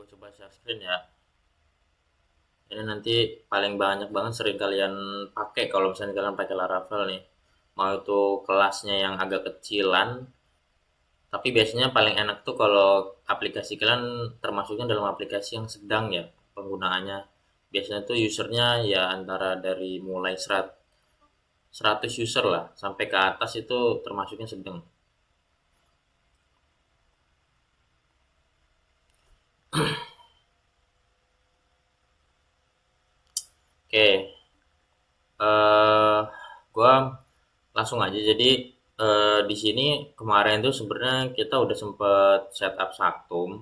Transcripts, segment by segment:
coba share screen ya. Ini nanti paling banyak banget sering kalian pakai kalau misalnya kalian pakai Laravel nih. Mau itu kelasnya yang agak kecilan, tapi biasanya paling enak tuh kalau aplikasi kalian termasuknya dalam aplikasi yang sedang ya penggunaannya. Biasanya tuh usernya ya antara dari mulai 100 user lah sampai ke atas itu termasuknya sedang. Oke, eh gua langsung aja. Jadi di sini kemarin tuh sebenarnya kita udah sempet setup Saktum.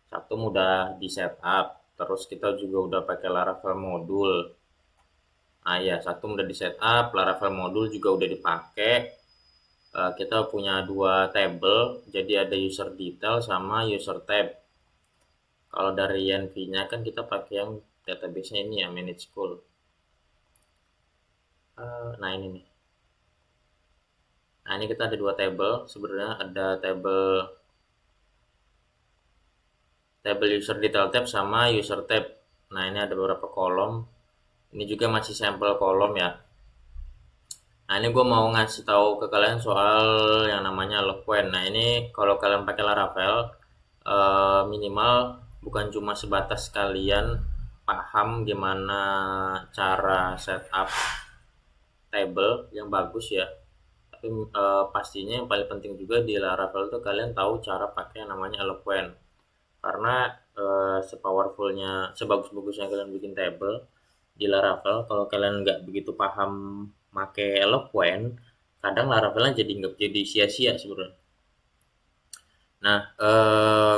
Saktum udah di setup. Terus kita juga udah pakai Laravel modul. Ah ya, Saktum udah di setup, Laravel modul juga udah dipakai. Kita punya dua table, jadi ada user detail sama user tab. Kalau dari Envy-nya kan kita pakai yang database-nya ini ya, manage school. Nah ini nih. Nah ini kita ada dua table. Sebenarnya ada table user detail tab sama user tab. Nah, ini ada beberapa kolom. Ini juga masih sampel kolom ya. Nah, ini gue mau ngasih tahu ke kalian soal yang namanya Eloquent. Nah, ini kalau kalian pakai Laravel, minimal bukan cuma sebatas kalian paham gimana cara setup table yang bagus ya. Tapi pastinya yang paling penting juga di Laravel itu kalian tahu cara pakai yang namanya Eloquent. Karena sepowerfulnya, sebagus-bagusnya kalian bikin table di Laravel, kalau kalian nggak begitu paham make Eloquent, kadang Laravelnya jadi sia-sia sebenarnya. Nah,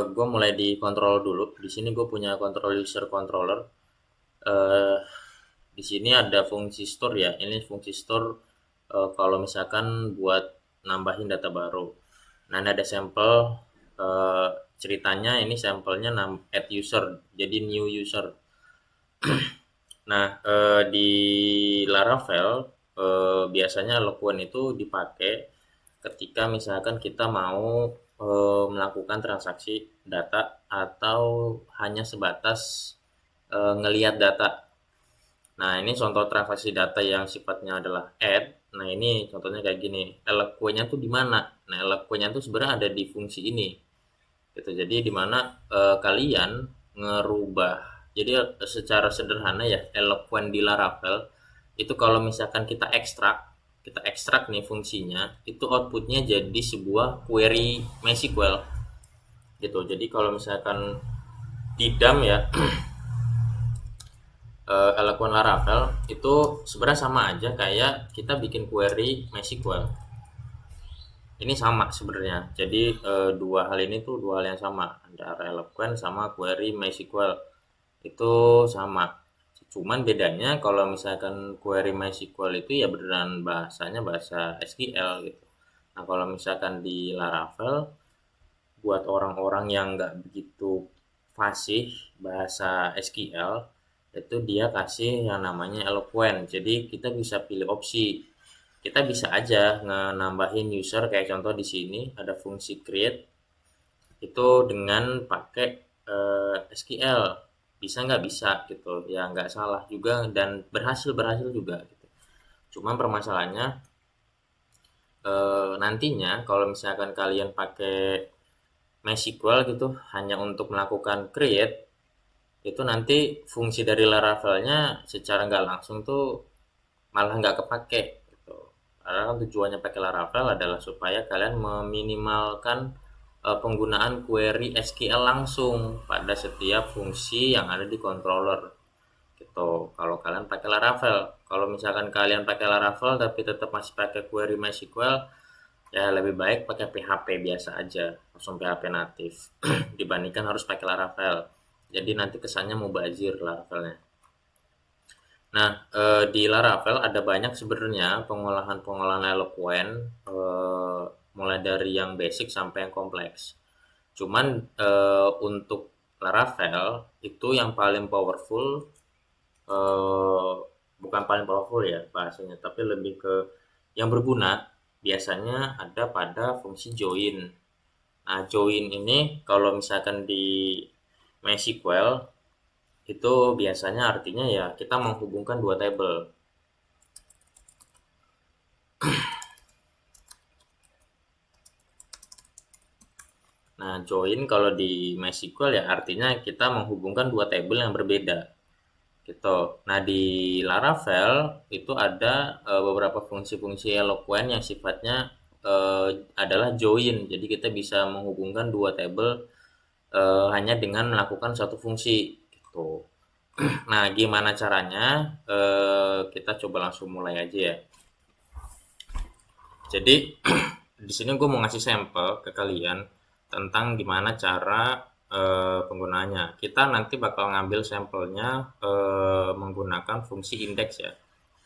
gue mulai di kontrol dulu. Di sini gue punya control user controller. Eh, di sini ada fungsi store ya. Ini fungsi store kalau misalkan buat nambahin data baru. Nah, ini ada sampel eh, ceritanya ini sampelnya add user, jadi new user. Nah, di Laravel biasanya Eloquent itu dipakai ketika misalkan kita mau melakukan transaksi data atau hanya sebatas ngelihat data. Nah, ini contoh transaksi data yang sifatnya adalah add. Nah, ini contohnya kayak gini. Eloquent-nya tuh di mana? Nah, Eloquent-nya tuh sebenarnya ada di fungsi ini. Gitu. Jadi di mana kalian ngerubah. Jadi secara sederhana ya, Eloquent di Laravel itu kalau misalkan kita ekstrak nih fungsinya, itu outputnya jadi sebuah query MySQL gitu. Jadi kalau misalkan di DAM ya, Eloquent Laravel itu sebenarnya sama aja kayak kita bikin query MySQL. Ini sama sebenarnya. Jadi dua hal ini tuh dua hal yang sama antara Eloquent sama query MySQL itu sama. Cuman bedanya kalau misalkan query MySQL itu ya beneran bahasanya bahasa SQL gitu. Nah kalau misalkan di Laravel buat orang-orang yang nggak begitu fasih bahasa SQL itu dia kasih yang namanya Eloquent. Jadi kita bisa pilih opsi, kita bisa aja nambahin user kayak contoh di sini ada fungsi create itu dengan pakai SQL, bisa nggak bisa gitu ya, nggak salah juga dan berhasil juga gitu. Cuman permasalahannya nantinya kalau misalkan kalian pakai MySQL gitu hanya untuk melakukan create, itu nanti fungsi dari Laravelnya secara nggak langsung tuh malah nggak kepake gitu. Karena kan tujuannya pakai Laravel adalah supaya kalian meminimalkan penggunaan query SQL langsung pada setiap fungsi yang ada di controller gitu. Kalau kalian pakai Laravel, kalau misalkan kalian pakai Laravel tapi tetap masih pakai query MySQL, ya lebih baik pakai PHP biasa aja, langsung PHP natif dibandingkan harus pakai Laravel. Jadi nanti kesannya mau bazir Laravelnya. Nah, di Laravel ada banyak sebenarnya pengolahan-pengolahan Eloquent, mulai dari yang basic sampai yang kompleks. Cuman untuk Laravel itu yang paling powerful, eh, bukan paling powerful ya bahasanya, tapi lebih ke yang berguna biasanya ada pada fungsi join. Nah, join ini kalau misalkan di MySQL itu biasanya artinya ya kita menghubungkan dua tabel. Nah, join kalau di MySQL ya artinya kita menghubungkan dua tabel yang berbeda. Gitu. Nah, di Laravel itu ada beberapa fungsi-fungsi Eloquent yang sifatnya adalah join. Jadi kita bisa menghubungkan dua tabel hanya dengan melakukan satu fungsi gitu. Nah, gimana caranya? Kita coba langsung mulai aja ya. Jadi di sini gue mau ngasih sampel ke kalian tentang gimana cara penggunaannya. Kita nanti bakal ngambil sampelnya menggunakan fungsi index ya.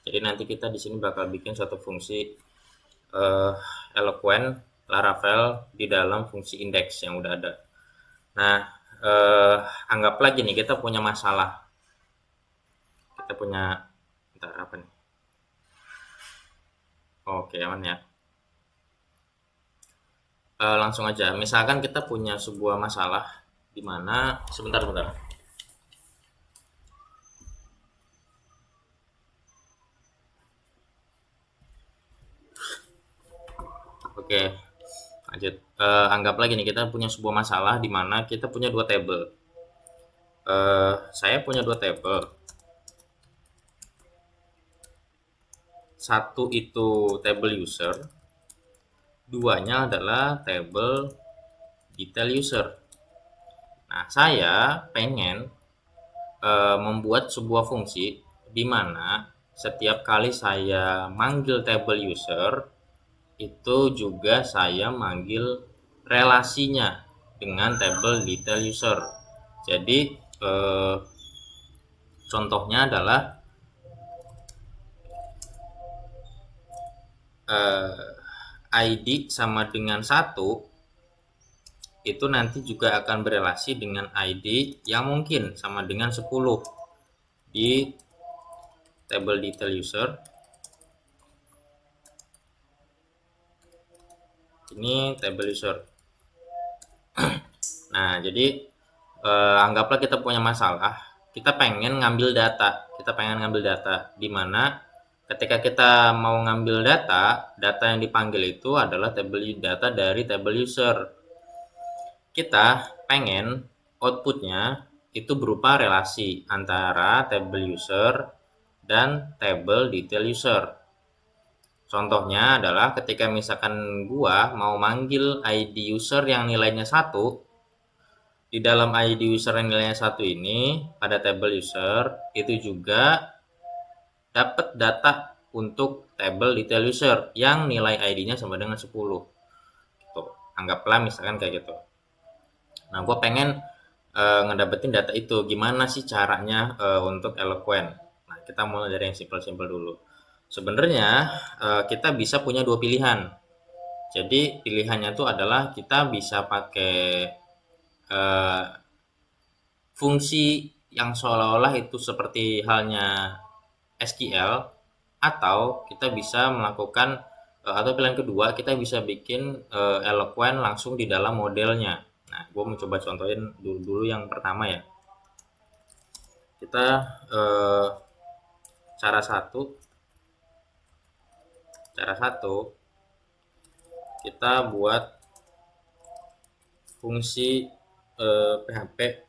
Jadi nanti kita di sini bakal bikin satu fungsi eh, Eloquent Laravel di dalam fungsi index yang udah ada. Nah, anggap lagi nih kita punya masalah. Kita punya bentar apa nih? Oke, aman ya. Langsung aja. Misalkan kita punya sebuah masalah di mana sebentar. Oke, lanjut. Anggap lagi nih kita punya sebuah masalah di mana kita punya dua tabel. Saya punya dua tabel. Satu itu tabel user, duanya adalah tabel detail user. Nah, saya pengen membuat sebuah fungsi di mana setiap kali saya manggil tabel user itu juga saya manggil relasinya dengan tabel detail user. Jadi contohnya adalah ID sama dengan 1 itu nanti juga akan berelasi dengan ID yang mungkin sama dengan 10 di tabel detail user. Ini tabel user. Nah, jadi anggaplah kita punya masalah, kita pengen ngambil data di mana ketika kita mau ngambil data yang dipanggil itu adalah tabel data dari tabel user. Kita pengen outputnya itu berupa relasi antara tabel user dan tabel detail user. Contohnya adalah ketika misalkan gua mau manggil ID user yang nilainya 1, di dalam ID user yang nilainya 1 ini pada tabel user itu juga dapat data untuk tabel detail user yang nilai ID-nya sama dengan 10. Gitu. Anggaplah misalkan kayak gitu. Nah, gue pengen ngedapetin data itu. Gimana sih caranya untuk Eloquent? Nah, kita mulai dari yang simpel-simpel dulu. Sebenarnya kita bisa punya dua pilihan. Jadi pilihannya itu adalah kita bisa pakai fungsi yang seolah-olah itu seperti halnya SQL, atau kita bisa melakukan atau pilihan kedua kita bisa bikin Eloquent langsung di dalam modelnya. Nah, gue mencoba contohin dulu yang pertama ya. Kita cara satu kita buat fungsi PHP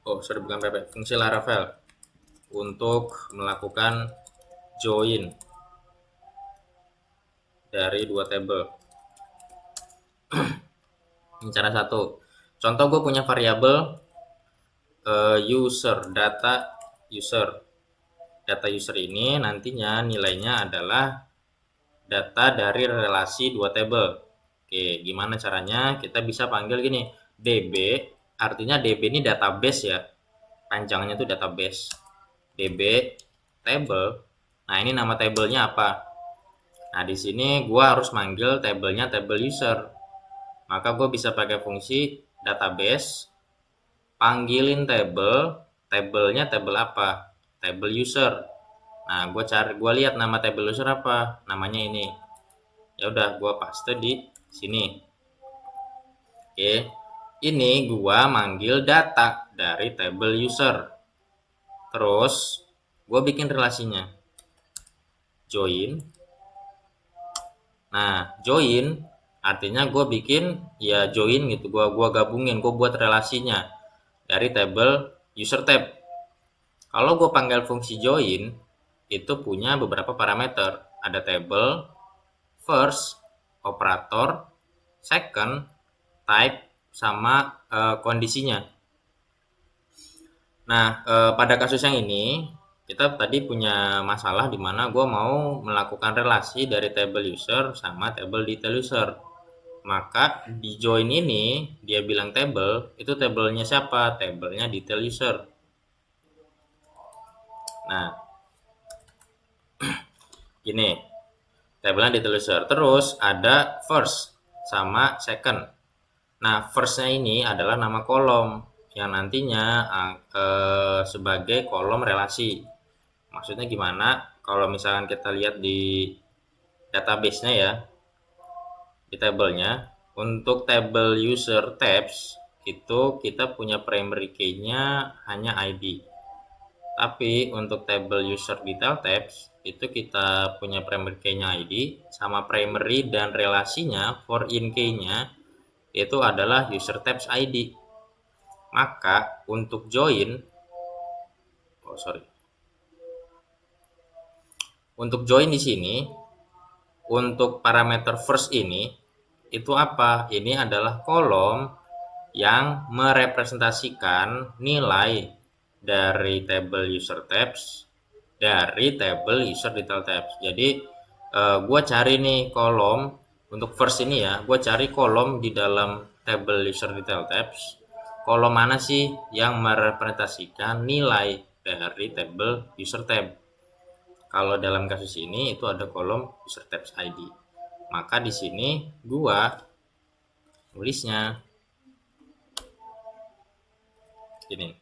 bukan PHP, fungsi Laravel untuk melakukan join dari dua tabel. Ini cara satu. Contoh gue punya variabel user, data user. Data user ini nantinya nilainya adalah data dari relasi dua tabel. Oke, gimana caranya? Kita bisa panggil gini, DB, artinya DB ini database ya. Panjangnya itu database. DB table. Nah, ini nama tabelnya apa? Nah, di sini gua harus manggil tabelnya tabel user. Maka gue bisa pakai fungsi database, panggilin tabelnya tabel apa? Tabel user. Nah, gue lihat nama tabel user apa? Namanya ini. Ya udah, gue paste di sini. Oke. ini gua manggil data dari table user. Terus gua bikin relasinya. Join. Nah, join artinya gue bikin ya join gitu. Gua gabungin, gue buat relasinya dari table user tab. Kalau gue panggil fungsi join, itu punya beberapa parameter. Ada table, first, operator, second, type, sama kondisinya. Nah, pada kasus yang ini, kita tadi punya masalah di mana gue mau melakukan relasi dari table user sama table detail user. Maka di join ini, dia bilang table, itu tabelnya siapa? Tabelnya detail user. Nah, gini, tabelnya detail user. Terus ada first sama second. Nah, first-nya ini adalah nama kolom yang nantinya sebagai kolom relasi. Maksudnya gimana? Kalau misalkan kita lihat di database-nya ya, di tabelnya, untuk table user tabs itu kita punya primary key-nya hanya ID. Tapi untuk table user detail tabs itu kita punya primary key-nya ID sama primary dan relasinya for in key-nya itu adalah user tabs ID. Maka untuk join Untuk join di sini untuk parameter first ini itu apa? Ini adalah kolom yang merepresentasikan nilai dari table user tabs dari table user detail tabs. Jadi gue cari nih kolom untuk first ini ya, gue cari kolom di dalam table user detail tabs. Kolom mana sih yang merepresentasikan nilai dari table user tab? Kalau dalam kasus ini itu ada kolom user tabs ID. Maka di sini gua tulisnya ini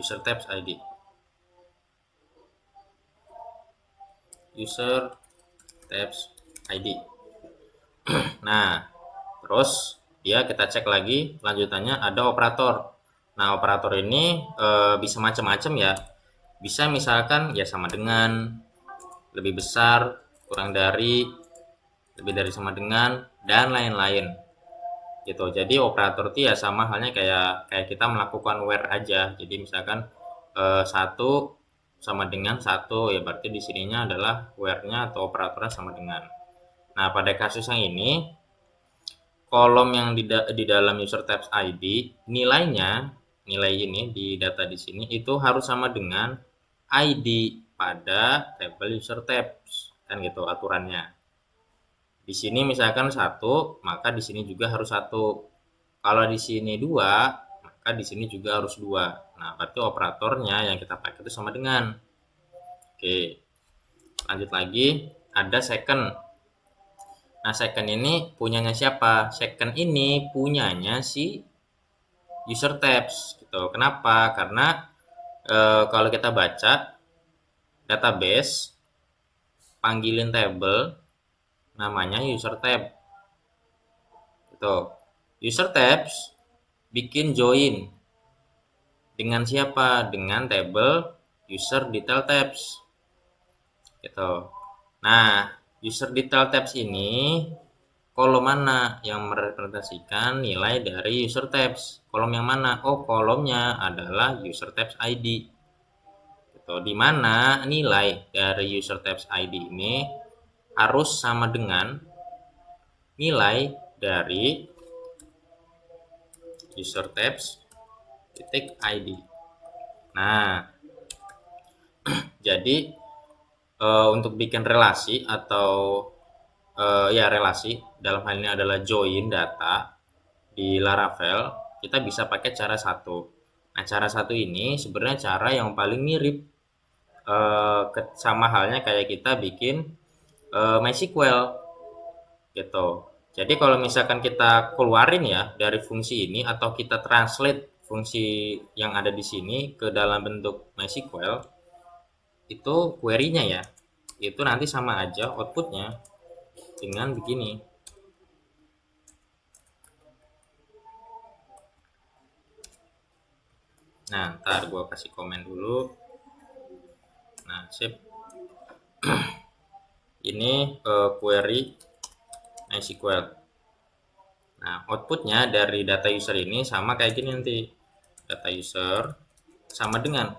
user tabs ID. User tabs ID. Nah, terus dia kita cek lagi lanjutannya ada operator. Nah, operator ini bisa macam-macam ya. Bisa misalkan ya sama dengan, lebih besar, kurang dari, lebih dari sama dengan, dan lain-lain. Gitu. Jadi operator itu ya sama halnya kayak kita melakukan where aja. Jadi misalkan 1 sama dengan 1 ya berarti di sininya adalah where-nya atau operatornya sama dengan. Nah, pada kasus yang ini kolom yang di dalam user tabs ID nilainya, nilai ini di data di sini itu harus sama dengan ID pada table user tabs, kan gitu aturannya. Di sini misalkan 1, maka di sini juga harus 1. Kalau di sini 2, maka di sini juga harus 2. Nah, berarti operatornya yang kita pakai itu sama dengan. Oke. Lanjut lagi, ada second. Nah, second ini punyanya siapa? Second ini punyanya si user tabs gitu. Kenapa? Karena kalau kita baca database panggilin table namanya user tab. Gitu. User tabs bikin join dengan siapa? Dengan table user detail tabs. Gitu. Nah, user detail tabs ini kolom mana yang merepresentasikan nilai dari user tabs? Kolom yang mana? Oh, kolomnya adalah user tabs ID. Gitu. Di mana nilai dari user tabs ID ini harus sama dengan nilai dari user tabs titik ID. Nah, jadi untuk bikin relasi atau ya relasi dalam hal ini adalah join data di Laravel, kita bisa pakai cara satu. Nah, cara satu ini sebenarnya cara yang paling mirip sama halnya kayak kita bikin MySQL gitu. Jadi kalau misalkan kita keluarin ya dari fungsi ini atau kita translate fungsi yang ada di sini ke dalam bentuk MySQL, itu query-nya ya, itu nanti sama aja outputnya dengan begini. Nah, ntar gue kasih komen dulu. Nah, sip. Ini query MySQL. Nah, outputnya dari data user ini sama kayak gini nanti. Data user sama dengan,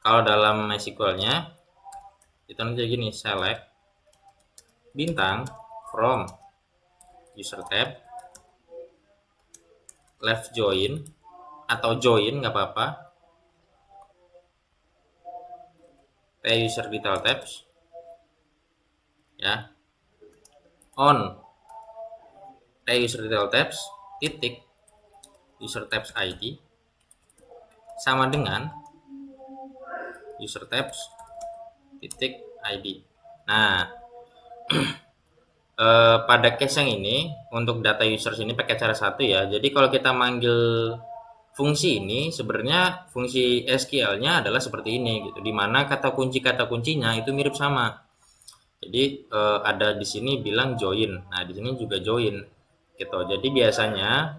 kalau dalam MySQL-nya itu nanti kayak gini, select bintang from user tab, left join atau join nggak apa-apa, t user detail tabs ya, on t user detail tabs titik user tabs id sama dengan user tabs titik id. Nah, pada case yang ini untuk data users ini pakai cara satu ya. Jadi kalau kita manggil fungsi ini, sebenarnya fungsi SQL-nya adalah seperti ini gitu, dimana kata kuncinya itu mirip sama. Jadi ada di sini bilang join, nah di sini juga join gitu. Jadi biasanya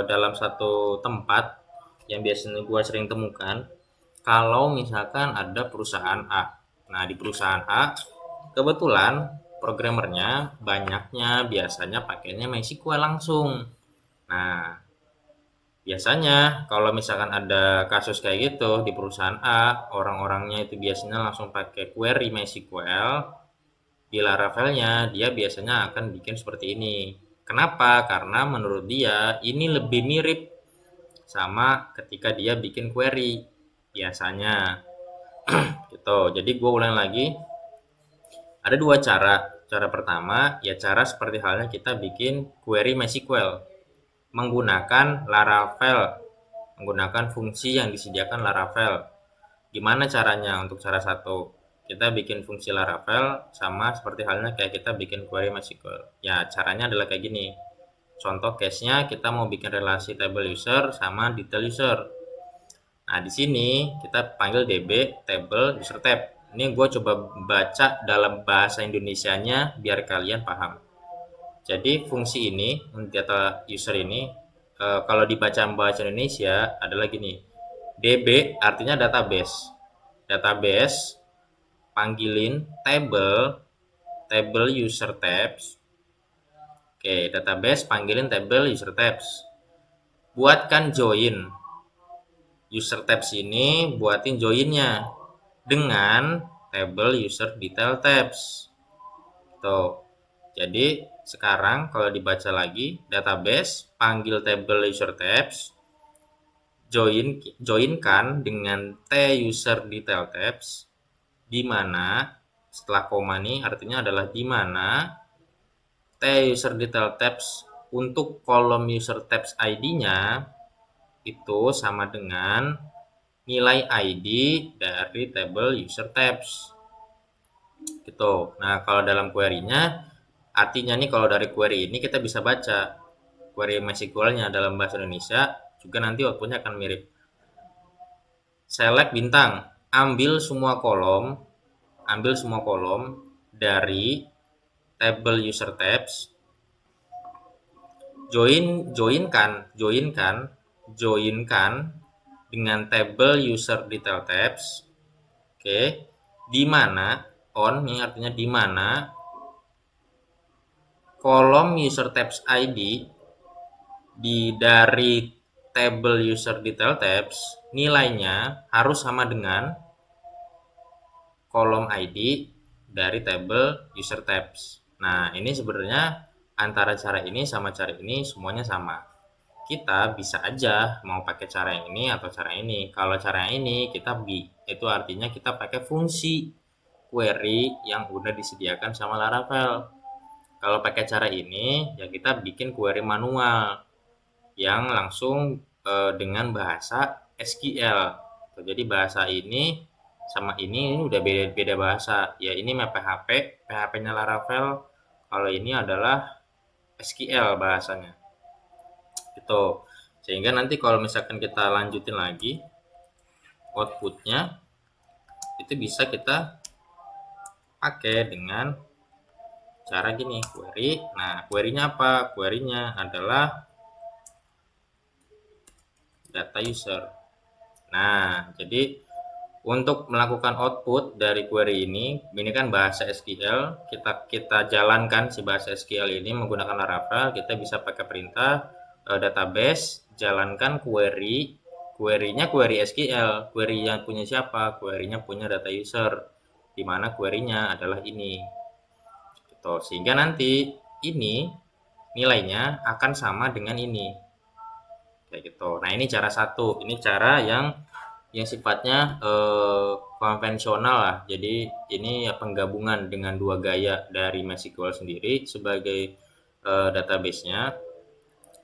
dalam satu tempat yang biasanya gue sering temukan, kalau misalkan ada perusahaan A, nah di perusahaan A kebetulan programmernya banyaknya biasanya pakainya MySQL langsung. Nah, biasanya kalau misalkan ada kasus kayak gitu di perusahaan A, orang-orangnya itu biasanya langsung pakai query MySQL. Di Laravel-nya dia biasanya akan bikin seperti ini. Kenapa? Karena menurut dia ini lebih mirip sama ketika dia bikin query biasanya. Gitu. Jadi gue ulang lagi. Ada dua cara. Cara pertama ya cara seperti halnya kita bikin query MySQL menggunakan Laravel, menggunakan fungsi yang disediakan Laravel. Gimana caranya untuk cara satu? Kita bikin fungsi Laravel sama seperti halnya kayak kita bikin query MySQL. Ya, caranya adalah kayak gini. Contoh case-nya kita mau bikin relasi table user sama detail user. Nah, di sini kita panggil db table user tab. Ini gue coba baca dalam bahasa Indonesianya biar kalian paham. Jadi fungsi ini data user ini kalau dibaca bahasa Indonesia adalah gini. DB artinya database. Database panggilin table user tabs. Oke, database panggilin table user tabs. Buatkan join. User tabs ini buatin joinnya dengan table user detail tabs. Tuh. Jadi sekarang kalau dibaca lagi, database panggil table user tabs, joinkan dengan t user detail tabs, di mana setelah koma ini artinya adalah di mana t user detail tabs untuk kolom user tabs ID-nya itu sama dengan nilai ID dari table user tabs. Gitu. Nah, kalau dalam query-nya artinya nih kalau dari query ini kita bisa baca query MySQL-nya dalam bahasa Indonesia juga nanti output-nya akan mirip. Select bintang, ambil semua kolom dari table user tabs, joinkan dengan table user detail tabs. Oke, di mana on ini artinya di mana kolom user tabs ID dari table user detail tabs nilainya harus sama dengan kolom ID dari table user tabs. Nah, ini sebenarnya antara cara ini sama cara ini semuanya sama. Kita bisa aja mau pakai cara yang ini atau cara ini. Kalau cara yang ini kita itu artinya kita pakai fungsi query yang udah disediakan sama Laravel. Kalau pakai cara ini ya kita bikin query manual yang langsung dengan bahasa SQL. Jadi bahasa ini sama ini udah beda bahasa. Ya ini mah PHP-nya Laravel. Kalau ini adalah SQL bahasanya. Gitu. Sehingga nanti kalau misalkan kita lanjutin lagi outputnya itu bisa kita pakai dengan cara gini query. Nah, query-nya apa? Query-nya adalah data user. Nah, jadi untuk melakukan output dari query ini kan bahasa SQL, kita jalankan si bahasa SQL ini menggunakan Laravel, kita bisa pakai perintah database, jalankan query-nya query SQL, query yang punya siapa? Query-nya punya data user, di mana query-nya adalah ini. Gitu. Sehingga nanti ini nilainya akan sama dengan ini. Kayak gitu. Nah, ini cara satu. Ini cara yang sifatnya konvensional lah. Jadi ini ya penggabungan dengan dua gaya dari MySQL sendiri sebagai database-nya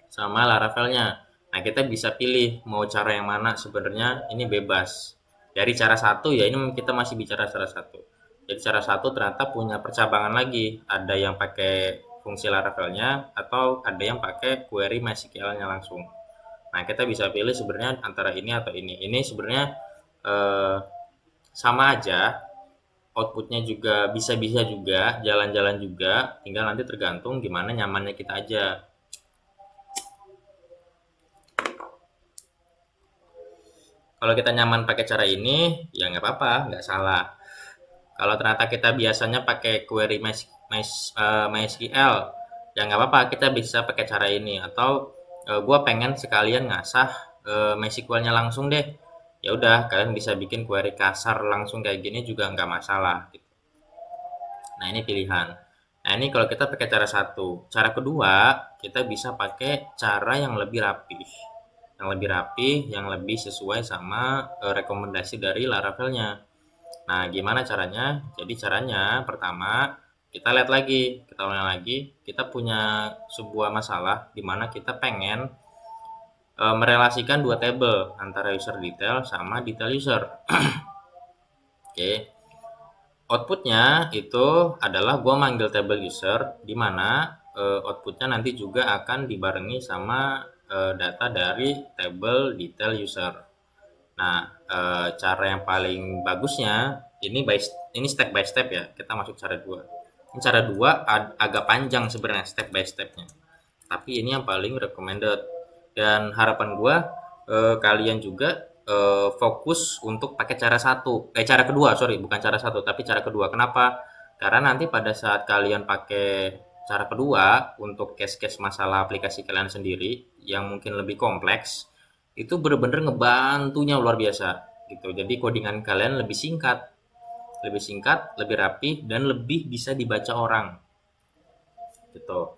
sama Laravel-nya. Nah, kita bisa pilih mau cara yang mana sebenarnya, ini bebas. Dari cara satu ya, ini kita masih bicara cara satu. Jadi cara satu ternyata punya percabangan lagi. Ada yang pakai fungsi Laravel-nya atau ada yang pakai query MySQL-nya langsung. Nah, kita bisa pilih sebenarnya antara ini atau ini. Ini sebenarnya eh, sama aja, outputnya juga bisa-bisa juga, jalan-jalan juga, tinggal nanti tergantung gimana nyamannya kita aja. Kalau kita nyaman pakai cara ini, ya nggak apa-apa, nggak salah. Kalau ternyata kita biasanya pakai query MySQL, ya nggak apa-apa, kita bisa pakai cara ini. Atau gue pengen sekalian ngasah MySQL-nya langsung deh. Ya udah, kalian bisa bikin query kasar langsung kayak gini juga nggak masalah. Gitu. Nah, ini pilihan. Nah, ini kalau kita pakai cara satu. Cara kedua, kita bisa pakai cara yang lebih rapi. Yang lebih rapi, yang lebih sesuai sama rekomendasi dari Laravelnya. Nah, gimana caranya? Jadi caranya pertama, kita ulang lagi, kita punya sebuah masalah di mana kita pengen merelasikan dua tabel antara user detail sama detail user. Oke. Outputnya itu adalah gua manggil tabel user di mana outputnya nanti juga akan dibarengi sama data dari tabel detail user. Nah, cara yang paling bagusnya ini step by step ya. Kita masuk cara 2. Ini cara 2 agak panjang sebenarnya step by stepnya. Tapi ini yang paling recommended. Dan harapan gua kalian juga fokus untuk pakai cara kedua, sorry, bukan cara satu, tapi cara kedua. Kenapa? Karena nanti pada saat kalian pakai cara kedua untuk case-case masalah aplikasi kalian sendiri yang mungkin lebih kompleks, itu bener-bener ngebantunya luar biasa gitu. Jadi codingan kalian lebih singkat, lebih rapi, dan lebih bisa dibaca orang gitu.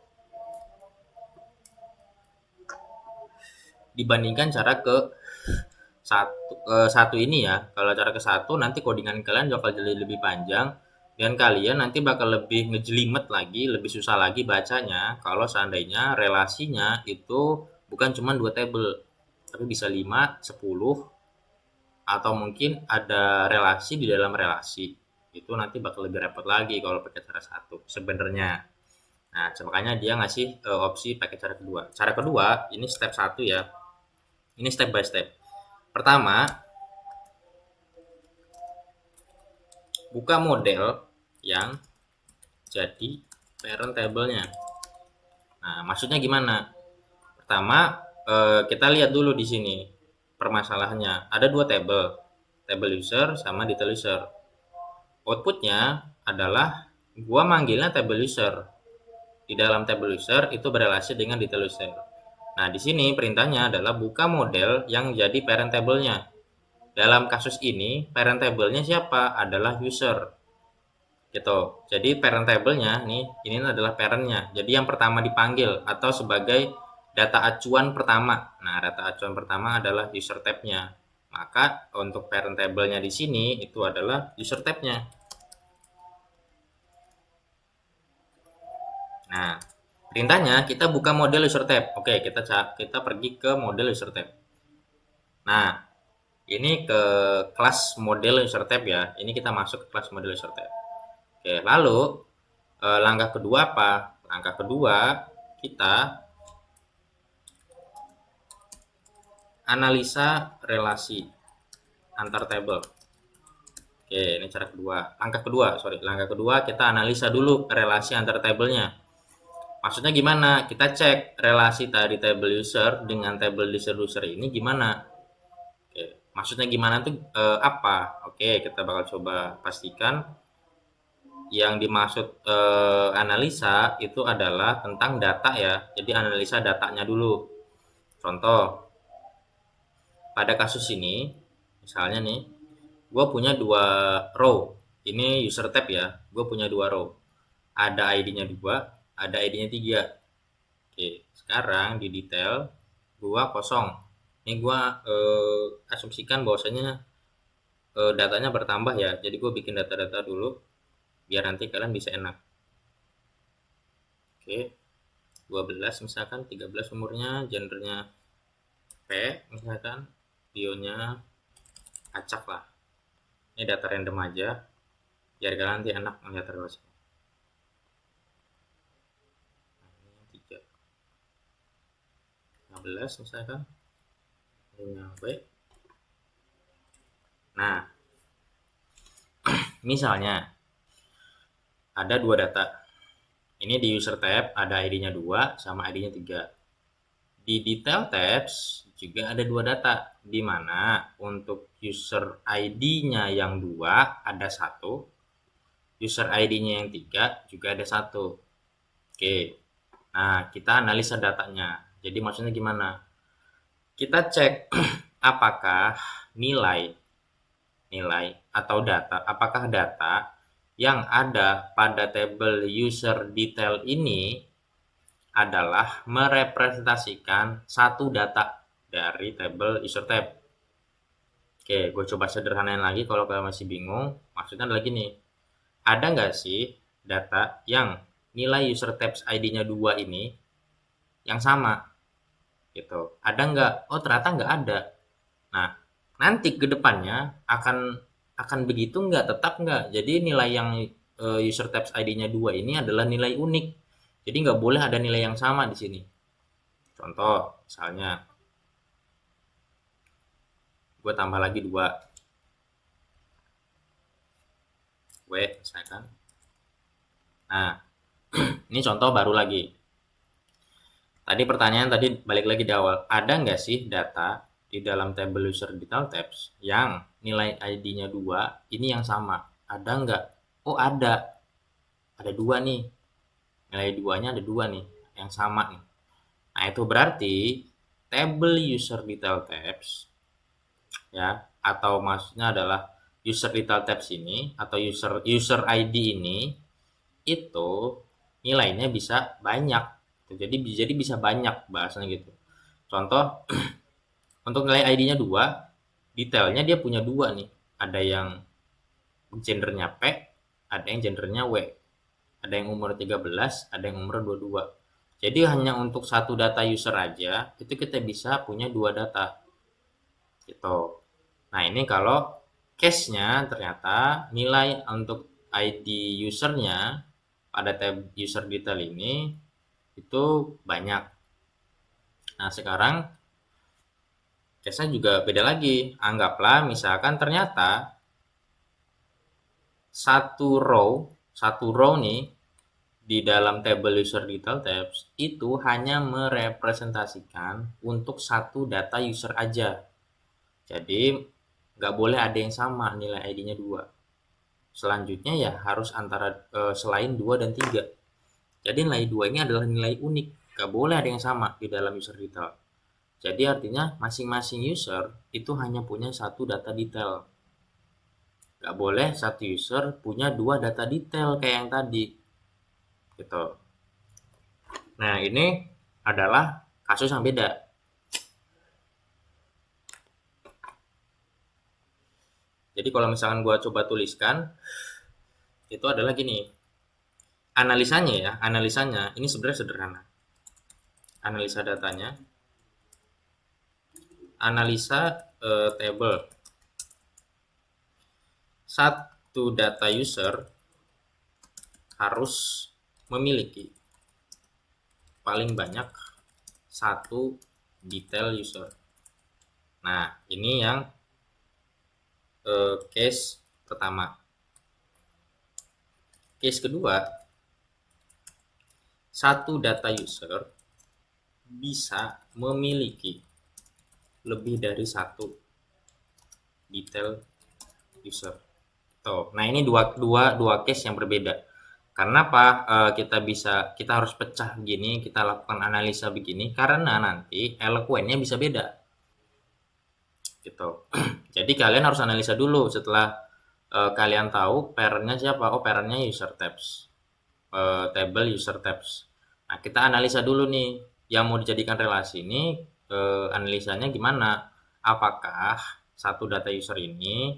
Dibandingkan cara satu ini ya. Kalau cara ke satu nanti codingan kalian bakal jadi lebih panjang dan kalian nanti bakal lebih ngejelimet lagi, lebih susah lagi bacanya kalau seandainya relasinya itu bukan cuma dua table, tapi bisa 5, 10, atau mungkin ada relasi di dalam relasi. Itu nanti bakal lebih repot lagi kalau pakai cara satu sebenarnya. Nah, makanya dia ngasih opsi pakai cara kedua. Cara kedua ini step satu ya. Ini step by step. Pertama, buka model yang jadi parent table-nya. Nah, maksudnya gimana? Pertama, kita lihat dulu di sini permasalahannya. Ada dua table user sama detail user. Outputnya adalah gua manggilnya table user. Di dalam table user itu berelasi dengan detail user. Nah, di sini perintahnya adalah buka model yang jadi parent table-nya. Dalam kasus ini, parent table-nya siapa? Adalah user. Gitu. Jadi parent table-nya nih, ini adalah parent-nya. Jadi yang pertama dipanggil atau sebagai data acuan pertama. Nah, data acuan pertama adalah user tab-nya. Maka untuk parent table-nya di sini itu adalah user tab-nya. Nah, perintahnya kita buka model user tab. Oke, kita pergi ke model user tab. Nah, ini ke kelas model user tab ya. Ini kita masuk ke kelas model user tab. Oke, lalu langkah kedua apa? Langkah kedua kita analisa relasi antar table. Oke, ini cara kedua. Langkah kedua kita analisa dulu relasi antar tabelnya. Maksudnya gimana? Kita cek relasi tadi table user dengan table user ini gimana. Oke, Maksudnya gimana tuh apa? Oke, kita bakal coba pastikan. Yang dimaksud analisa itu adalah tentang data ya. Jadi analisa datanya dulu. Contoh, pada kasus ini, misalnya nih, gue punya dua row. Ini user tab ya. Gue punya dua row. Ada ID-nya 2, ada ID-nya 3. Oke, sekarang di detail gua kosong. Ini gua asumsikan bahwasanya datanya bertambah ya. Jadi gua bikin data-data dulu biar nanti kalian bisa enak. Oke, 12 misalkan, 13 umurnya, gendernya P misalkan, bionya acak lah. Ini data random aja biar kalian nanti enak melihat relasi. Ini 3, 15 misalkan, ini B. Nah, misalnya ada dua data. Ini di user tab ada ID-nya 2 sama ID-nya 3. Di detail tabs juga ada dua data, di mana untuk user ID-nya yang 2 ada satu, user ID-nya yang 3 juga ada satu. Oke, nah kita analisa datanya. Jadi maksudnya gimana? Kita cek apakah nilai atau data, apakah data yang ada pada tabel user detail ini adalah merepresentasikan satu data dari tabel user tab. Oke, gue coba sederhanain lagi kalau kalian masih bingung. Maksudnya adalah gini, ada nggak sih data yang nilai user tabs ID-nya 2 ini yang sama? Gitu. Ada nggak? Oh, ternyata nggak ada. Nah, nanti ke depannya akan begitu nggak? Tetap nggak? Jadi nilai yang user tabs ID-nya 2 ini adalah nilai unik. Jadi nggak boleh ada nilai yang sama di sini. Contoh, misalnya gue tambah lagi 2 W misalkan. Nah, ini contoh baru lagi. Tadi pertanyaan tadi balik lagi di awal. Ada nggak sih data di dalam table user detail tabs yang nilai ID-nya 2 ini yang sama? Ada nggak? Oh ada. Ada 2 nih. Nilai 2-nya ada 2 nih. Yang sama nih. Nah itu berarti table user detail tabs ya, atau maksudnya adalah user detail tabs ini atau user ID ini itu nilainya bisa banyak. Jadi bisa banyak bahasanya gitu. Contoh, untuk nilai ID-nya 2, detailnya dia punya 2 nih. Ada yang gendernya P, ada yang gendernya W. Ada yang umur 13, ada yang umur 22. Jadi hanya untuk satu data user aja, itu kita bisa punya dua data. Gitu. Nah, ini kalau case-nya ternyata nilai untuk ID usernya pada tab user detail ini itu banyak. Nah, sekarang case-nya juga beda lagi. Anggaplah misalkan ternyata satu row nih di dalam table user detail tabs itu hanya merepresentasikan untuk satu data user aja. Jadi nggak boleh ada yang sama nilai ID-nya 2. Selanjutnya ya harus antara selain 2 dan 3. Jadi nilai 2 ini adalah nilai unik. Nggak boleh ada yang sama di dalam user detail. Jadi artinya masing-masing user itu hanya punya satu data detail. Nggak boleh satu user punya dua data detail kayak yang tadi. Gitu. Nah ini adalah kasus yang beda. Jadi kalau misalkan gue coba tuliskan, itu adalah gini. Analisanya ini sebenarnya sederhana. Analisa datanya, analisa table. Satu data user harus memiliki paling banyak satu detail user. Nah, ini yang case pertama. Case kedua, satu data user bisa memiliki lebih dari satu detail user. Tuh. Nah, ini dua case yang berbeda. Karena apa? Kita harus pecah begini, kita lakukan analisa begini karena nanti eloquentnya bisa beda. Gitu. Jadi kalian harus analisa dulu setelah kalian tahu parent-nya siapa. Oh, parent-nya user tabs. Table user tabs. Nah, kita analisa dulu nih yang mau dijadikan relasi ini, analisanya gimana? Apakah satu data user ini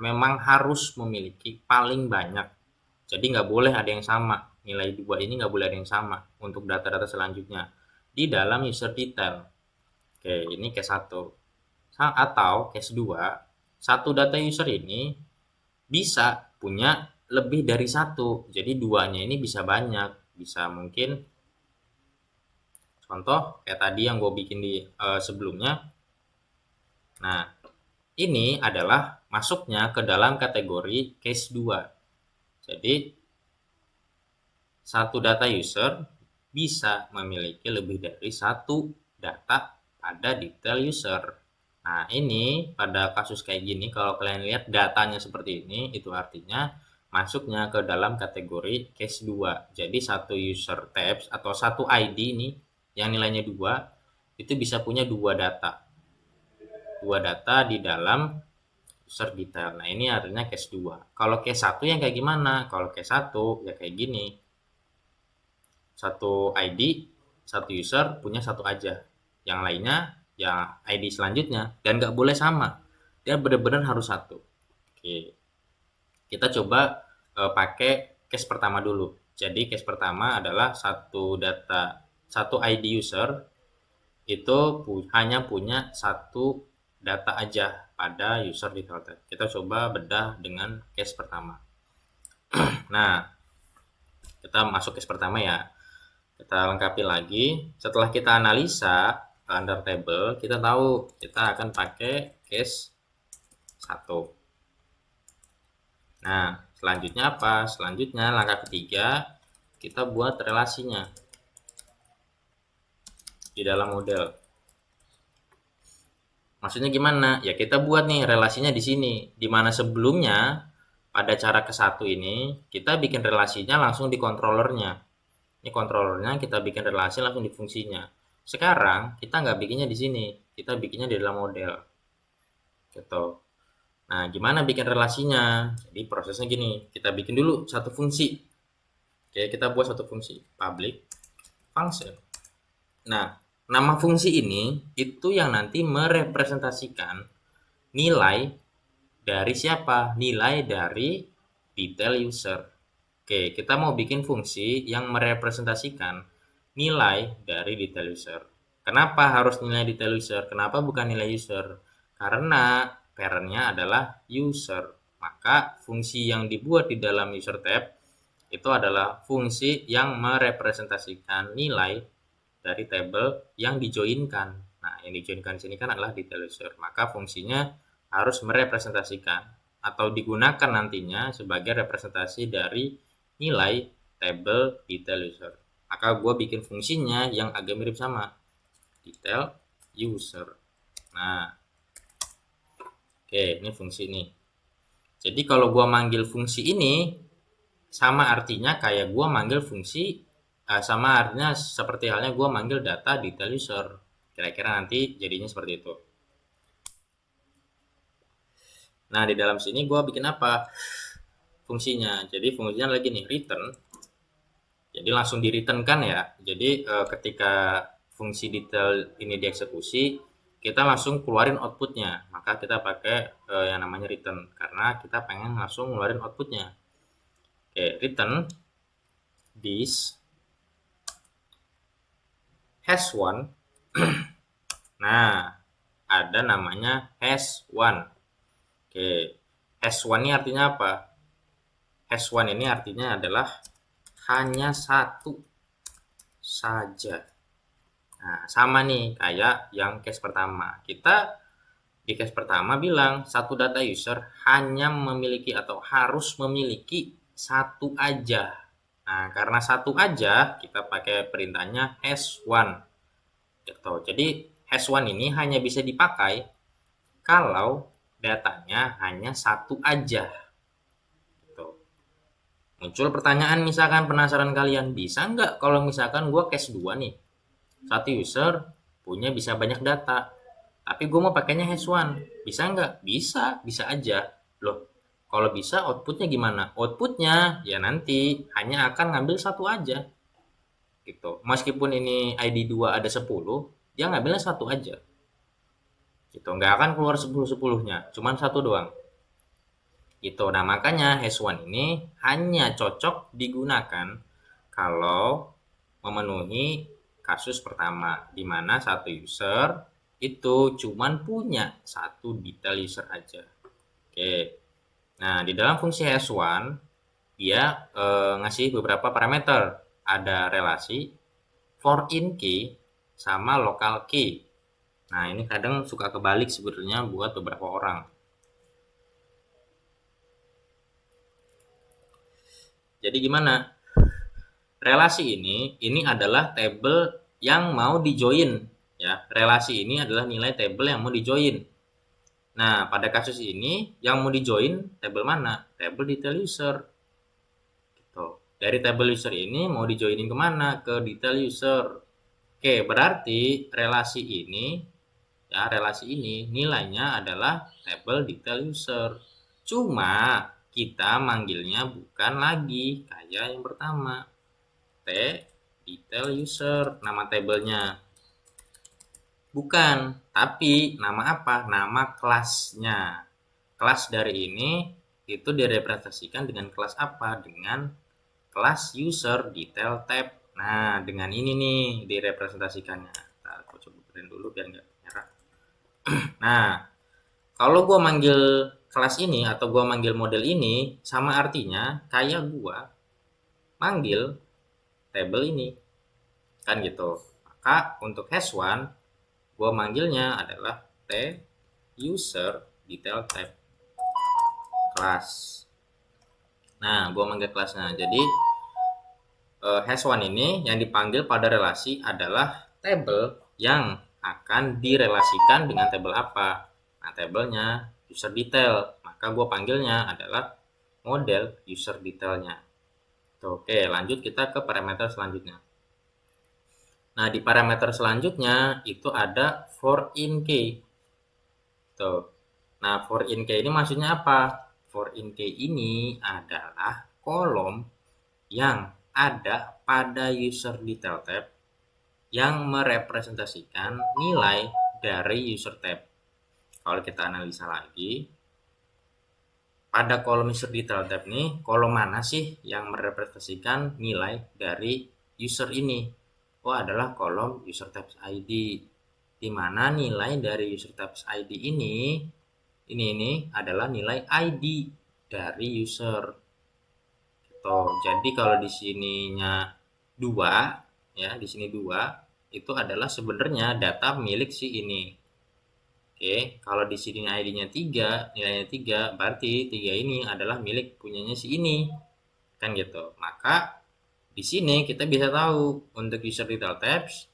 memang harus memiliki paling banyak. Jadi nggak boleh ada yang sama. Nilai 2 ini nggak boleh ada yang sama untuk data-data selanjutnya di dalam user detail. Oke, ini case 1. Atau case 2, satu data user ini bisa punya lebih dari satu. Jadi duanya ini bisa banyak. Bisa mungkin contoh kayak tadi yang gue bikin di sebelumnya. Nah, ini adalah masuknya ke dalam kategori case 2. Jadi, satu data user bisa memiliki lebih dari satu data pada detail user. Nah, ini pada kasus kayak gini, kalau kalian lihat datanya seperti ini, itu artinya masuknya ke dalam kategori case 2. Jadi, satu user tabs atau satu ID ini yang nilainya 2, itu bisa punya dua data. Dua data di dalam user detail. Nah, ini artinya case 2. Kalau case 1 yang kayak gimana? Kalau case 1 ya kayak gini. Satu ID, satu user punya satu aja. Yang lainnya ya ID selanjutnya dan nggak boleh sama. Dia benar-benar harus satu. Oke. Kita coba pakai case pertama dulu. Jadi case pertama adalah satu ID user itu hanya punya satu data aja pada user detail tab. Kita coba bedah dengan case pertama. Nah, kita masuk case pertama ya. Kita lengkapi lagi. Setelah kita analisa under table, kita tahu kita akan pakai case 1. Nah, selanjutnya apa? Selanjutnya langkah ketiga, kita buat relasinya di dalam model. Maksudnya gimana? Ya kita buat nih relasinya di sini. Dimana sebelumnya pada cara ke satu ini kita bikin relasinya langsung di controllernya. Ini controllernya kita bikin relasi langsung di fungsinya. Sekarang kita nggak bikinnya di sini, kita bikinnya di dalam model. Gitu. Nah, gimana bikin relasinya? Jadi prosesnya gini, kita bikin dulu satu fungsi. Oke, kita buat satu fungsi public function. Nah, nama fungsi ini itu yang nanti merepresentasikan nilai dari siapa? Nilai dari detail user. Oke, kita mau bikin fungsi yang merepresentasikan nilai dari detail user. Kenapa harus nilai detail user? Kenapa bukan nilai user? Karena parent-nya adalah user. Maka fungsi yang dibuat di dalam user tab itu adalah fungsi yang merepresentasikan nilai dari tabel yang dijoinkan. Nah, yang dijoinkan di sini kan adalah detail user. Maka fungsinya harus merepresentasikan atau digunakan nantinya sebagai representasi dari nilai tabel detail user. Maka gue bikin fungsinya yang agak mirip sama detail user. Nah, oke, ini fungsi ini. Jadi kalau gue manggil fungsi ini sama artinya kayak gue manggil fungsi sama artinya seperti halnya gue manggil data detail user. Kira-kira nanti jadinya seperti itu. Nah, di dalam sini gue bikin apa? Fungsinya. Jadi fungsinya lagi nih, return. Jadi langsung di return kan ya. Jadi ketika fungsi detail ini dieksekusi, kita langsung keluarin outputnya. Maka kita pakai yang namanya return. Karena kita pengen langsung ngeluarin outputnya. Oke, return this hash one. Nah, ada namanya hash one. Oke, hash one ini artinya apa? Hash one ini artinya adalah hanya satu saja. Nah, sama nih kayak yang case pertama. Kita di case pertama bilang satu data user hanya memiliki atau harus memiliki satu aja. Nah, karena satu aja kita pakai perintahnya hash one. Gitu. Jadi hash one ini hanya bisa dipakai kalau datanya hanya satu aja. Tuh. Muncul pertanyaan misalkan penasaran kalian, bisa nggak kalau misalkan gue case 2 nih, satu user punya bisa banyak data, tapi gue mau pakainya hash one, bisa nggak? Bisa aja. Loh, kalau bisa outputnya gimana? Outputnya ya nanti hanya akan ngambil satu aja. Gitu. Meskipun ini ID 2 ada 10, dia ngambilnya satu aja. Gitu. Nggak akan keluar 10-10-nya, cuman satu doang. Gitu. Nah, makanya hash one ini hanya cocok digunakan kalau memenuhi kasus pertama, di mana satu user itu cuman punya satu detail user aja. Oke. Nah, di dalam fungsi hash one dia ngasih beberapa parameter. Ada relasi, foreign key, sama local key. Nah, ini kadang suka kebalik sebenarnya buat beberapa orang. Jadi gimana? Relasi ini adalah table yang mau di-join ya. Relasi ini adalah nilai table yang mau di-join. Nah, pada kasus ini yang mau di-join table mana? Table detail user. Gitu. Dari table user ini mau di-joinin kemana? Ke detail user. Oke, berarti relasi ini nilainya adalah table detail user. Cuma kita manggilnya bukan lagi kayak yang pertama. T detail user nama tabelnya. Bukan, tapi nama apa? Nama kelasnya. Kelas dari ini itu direpresentasikan dengan kelas apa? Dengan kelas user detail tab. Nah, dengan ini nih direpresentasikannya. Aku coba print dulu biar nggak merah. Nah, kalau gue manggil kelas ini atau gue manggil model ini, sama artinya kayak gue manggil table ini. Kan gitu. Maka untuk hash one, gue manggilnya adalah t user detail tab kelas. Nah, gue manggil kelasnya. Jadi hash one ini yang dipanggil pada relasi adalah table yang akan direlasikan dengan table apa? Nah, tabelnya user detail. Maka gue panggilnya adalah model user detailnya. Oke, lanjut kita ke parameter selanjutnya. Nah, di parameter selanjutnya itu ada foreign key. Tuh. Nah, foreign key ini maksudnya apa? Foreign key ini adalah kolom yang ada pada user detail tab yang merepresentasikan nilai dari user tab. Kalau kita analisa lagi, pada kolom user detail tab nih, kolom mana sih yang merepresentasikan nilai dari user ini? Oh, adalah kolom user tabs ID. Di mana nilai dari user tabs ID ini adalah nilai ID dari user. Gitu. Jadi kalau di sininya 2 ya, di sini 2 itu adalah sebenarnya data milik si ini. Oke, kalau di sini ID-nya 3, nilainya 3, berarti 3 ini adalah milik punyanya si ini. Kan gitu. Maka di sini kita bisa tahu untuk user detail tabs,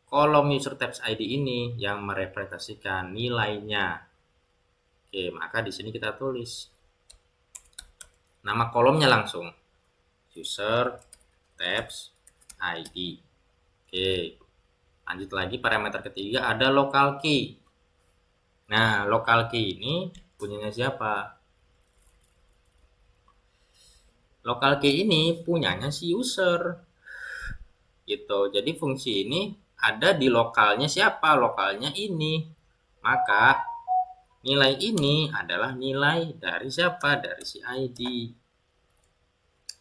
kolom user tabs ID ini yang merepresentasikan nilainya. Oke, maka di sini kita tulis nama kolomnya langsung. User tabs ID. Oke. Lanjut lagi parameter ketiga ada local key. Nah, local key ini punyanya siapa? Local key ini punyanya si user. Gitu. Jadi fungsi ini ada di lokalnya siapa? Lokalnya ini. Maka nilai ini adalah nilai dari siapa? Dari si ID.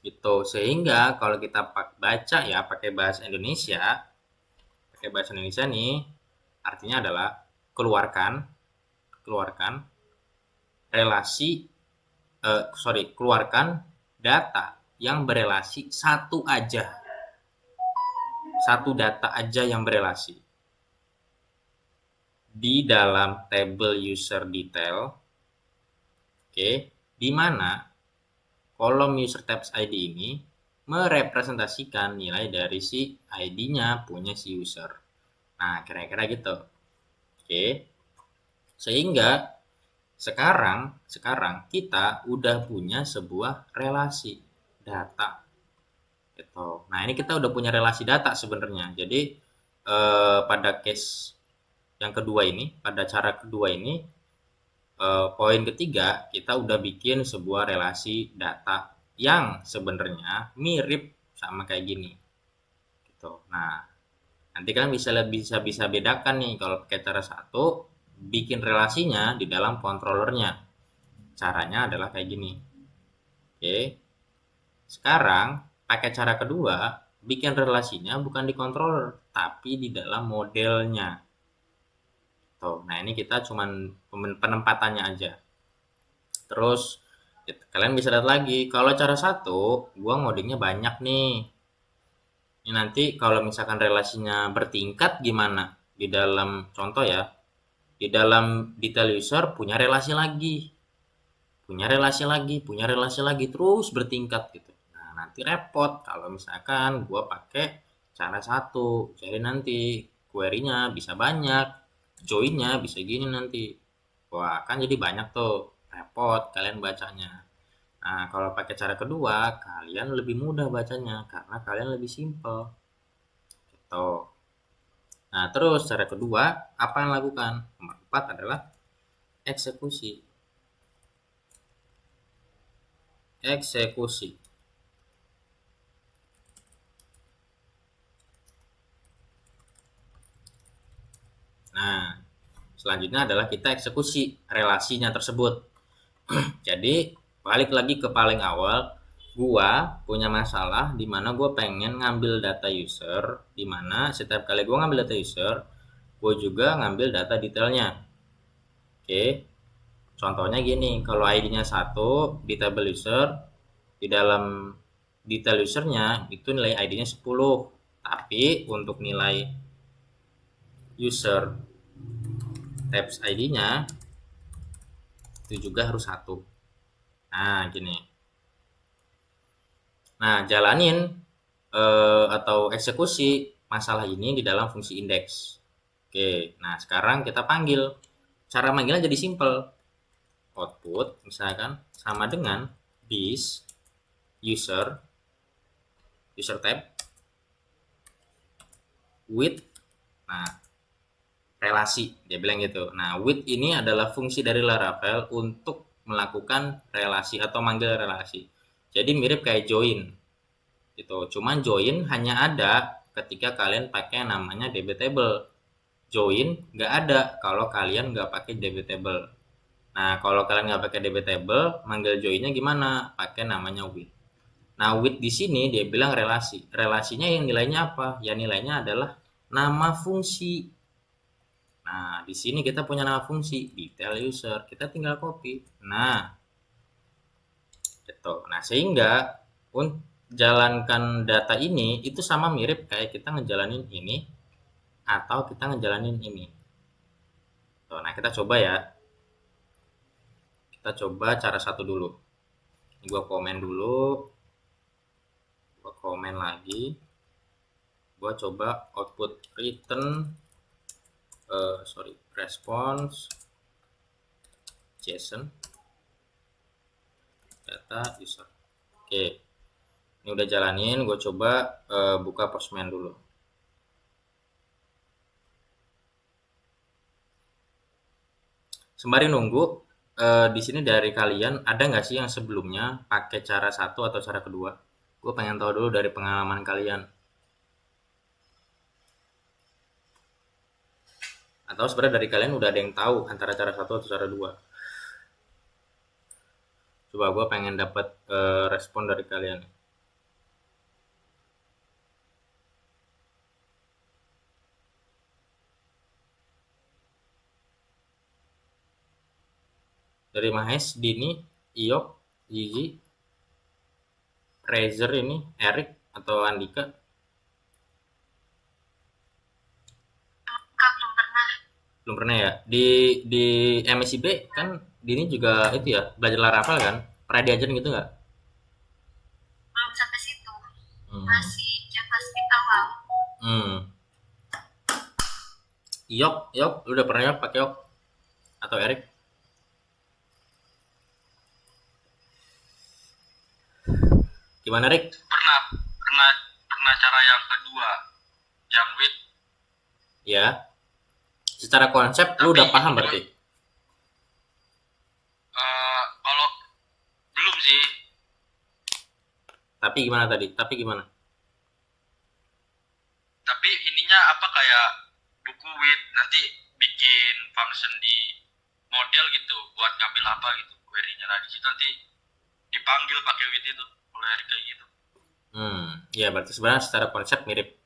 Gitu. Sehingga kalau kita baca ya pakai bahasa Indonesia nih artinya adalah keluarkan keluarkan data yang berelasi satu data aja yang berelasi di dalam table user detail. Oke, di mana kolom user tabs ID ini merepresentasikan nilai dari si ID-nya punya si user. Nah, kira-kira gitu. Oke. Sehingga Sekarang kita udah punya sebuah relasi data gitu. Nah, ini kita udah punya relasi data sebenarnya. Jadi pada case yang kedua ini, pada cara kedua ini, poin ketiga kita udah bikin sebuah relasi data yang sebenarnya mirip sama kayak gini gitu. Nah, nanti kalian bisa bedakan nih kalau pakai cara satu, bikin relasinya di dalam controllernya. Caranya adalah kayak gini. Oke. Sekarang pakai cara kedua, bikin relasinya bukan di controller, tapi di dalam modelnya. Tuh, nah ini kita cuman penempatannya aja. Terus kalian bisa lihat lagi, kalau cara satu, gua ngodingnya banyak nih. Ini nanti kalau misalkan relasinya bertingkat gimana? Di dalam contoh ya, di dalam detail user punya relasi lagi, punya relasi lagi, terus bertingkat gitu. Nah, nanti repot kalau misalkan gua pakai cara satu. Jadi nanti query-nya bisa banyak, join-nya bisa gini nanti. Wah, kan jadi banyak tuh. Repot kalian bacanya. Nah, kalau pakai cara kedua, kalian lebih mudah bacanya karena kalian lebih simple. Gitu. Nah, terus cara kedua, apa yang lakukan? Nomor 4 adalah eksekusi. Eksekusi. Nah, selanjutnya adalah kita eksekusi relasinya tersebut. Jadi, balik lagi ke paling awal, gua punya masalah di mana gua pengen ngambil data user, di mana setiap kali gua ngambil data user, gua juga ngambil data detailnya. Oke. Contohnya gini, kalau ID-nya 1 di tabel user, di dalam detail usernya itu nilai ID-nya 10. Tapi untuk nilai user tabs ID-nya itu juga harus 1. Nah, gini. Nah, jalanin atau eksekusi masalah ini di dalam fungsi indeks. Oke, nah sekarang kita panggil. Cara manggilnya jadi simple. Output misalkan sama dengan this user tab with, nah relasi dia bilang gitu. Nah, with ini adalah fungsi dari Laravel untuk melakukan relasi atau manggil relasi. Jadi mirip kayak join gitu. Cuman join hanya ada ketika kalian pakai namanya dbtable. Join nggak ada kalau kalian nggak pakai dbtable. Nah, kalau kalian nggak pakai dbtable, manggil joinnya gimana? Pakai namanya with. Nah, with di sini dia bilang relasi. Relasinya yang nilainya apa? Ya nilainya adalah nama fungsi. Nah, di sini kita punya nama fungsi, detail user. Kita tinggal copy. Nah, gitu. Nah, sehingga untuk jalankan data ini itu sama mirip kayak kita ngejalanin ini atau kita ngejalanin ini. Tuh, nah, kita coba ya. Kita coba cara satu dulu. Ini gua komen dulu. Gua komen lagi. Gua coba output return response JSON data user. Oke, ini udah jalanin. Gue coba buka Postman dulu. Sembari nunggu, di sini dari kalian ada nggak sih yang sebelumnya pakai cara satu atau cara kedua? Gue pengen tahu dulu dari pengalaman kalian. Atau sebenarnya dari kalian udah ada yang tahu antara cara satu atau cara dua? Coba gue pengen dapat respon dari kalian. Dari Mahes, Dini, Iyok, Gigi, Razer ini, Erik atau Andika? Belum pernah ya. Di MSIB kan Dini juga itu ya belajar Laravel kan? Pernah diajarin gitu nggak? Belum sampai situ. Masih JavaScript awal. Yok, Yok, lu udah pernah Yok pakai Yok atau Erik? Gimana, Rick? Pernah cara yang kedua, yang with. Ya. Secara konsep lu udah paham berarti? Kalau belum sih. Tapi gimana tadi? Tapi ininya apa, kayak buku with, nanti bikin function di model gitu buat ngambil apa gitu query-nya. Nah di situ nanti dipanggil pakai with itu, mulai kayak gitu. Ya berarti sebenarnya secara konsep mirip.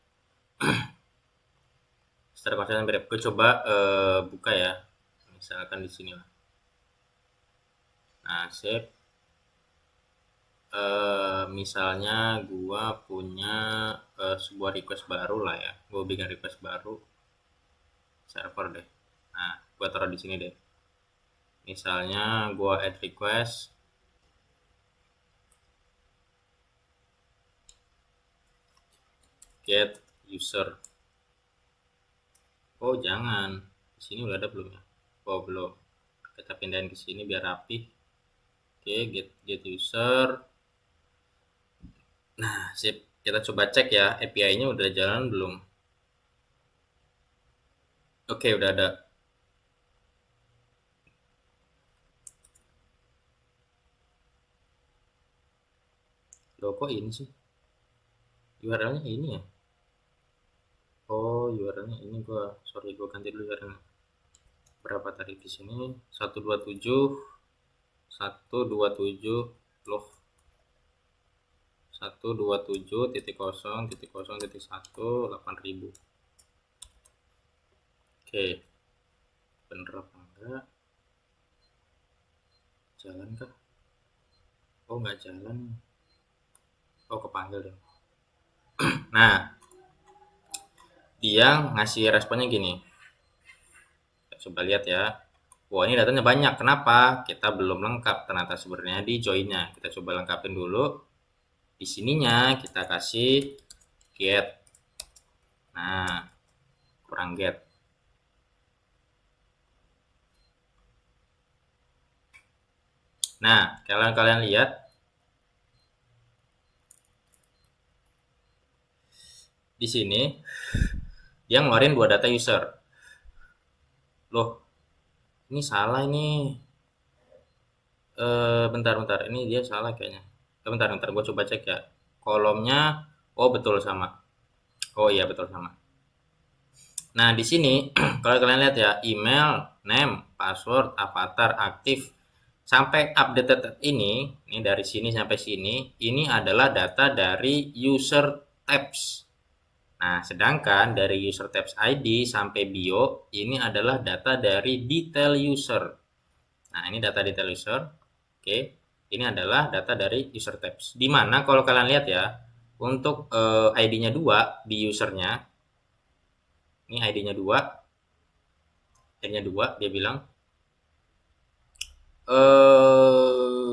Secara konsep mirip. Gue coba buka ya. Misalkan di sini lah. Nah, save. Misalnya gua punya sebuah request baru lah ya. Gua bikin request baru server deh. Nah, gua taruh di sini deh. Misalnya gua add request. Get user. Oh, jangan. Di sini udah ada belum ya? Oh, belum. Kita pindahin ke sini biar rapi. Oke, get user. Nah, sip. Kita coba cek ya, API-nya udah jalan belum? Oke, udah ada. Loh, kok ini sih? URL-nya ini ya? Oh, URL-nya ini gua ganti dulu URL-nya. Berapa tadi di sini? 127 loh. 127.0.0.1 Oke. Bener apa enggak? Jalan kah? Oh, nggak jalan. Oh, kepanggil deh. Nah, dia ngasih responnya gini. Kita coba lihat ya. Wah, ini datanya banyak. Kenapa? Kita belum lengkap ternyata sebenarnya di join-nya. Kita coba lengkapin dulu. Di sininya kita kasih get. Nah, kurang get. Nah, kalian lihat di sini dia ngeluarin 2 data user. Loh, ini salah ini. Bentar, ini dia salah kayaknya. Bentar, gue coba cek ya. Kolomnya, oh betul sama. Oh iya betul sama. Nah di sini kalau kalian lihat ya, email, name, password, avatar, aktif, sampai updated ini dari sini sampai sini, ini adalah data dari user tabs. Nah, sedangkan dari user tabs ID sampai bio, ini adalah data dari detail user. Nah, ini data detail user. Oke, ini adalah data dari user tabs. Dimana kalau kalian lihat ya, untuk ID-nya 2 di usernya, ini ID-nya 2, ID-nya 2, dia bilang,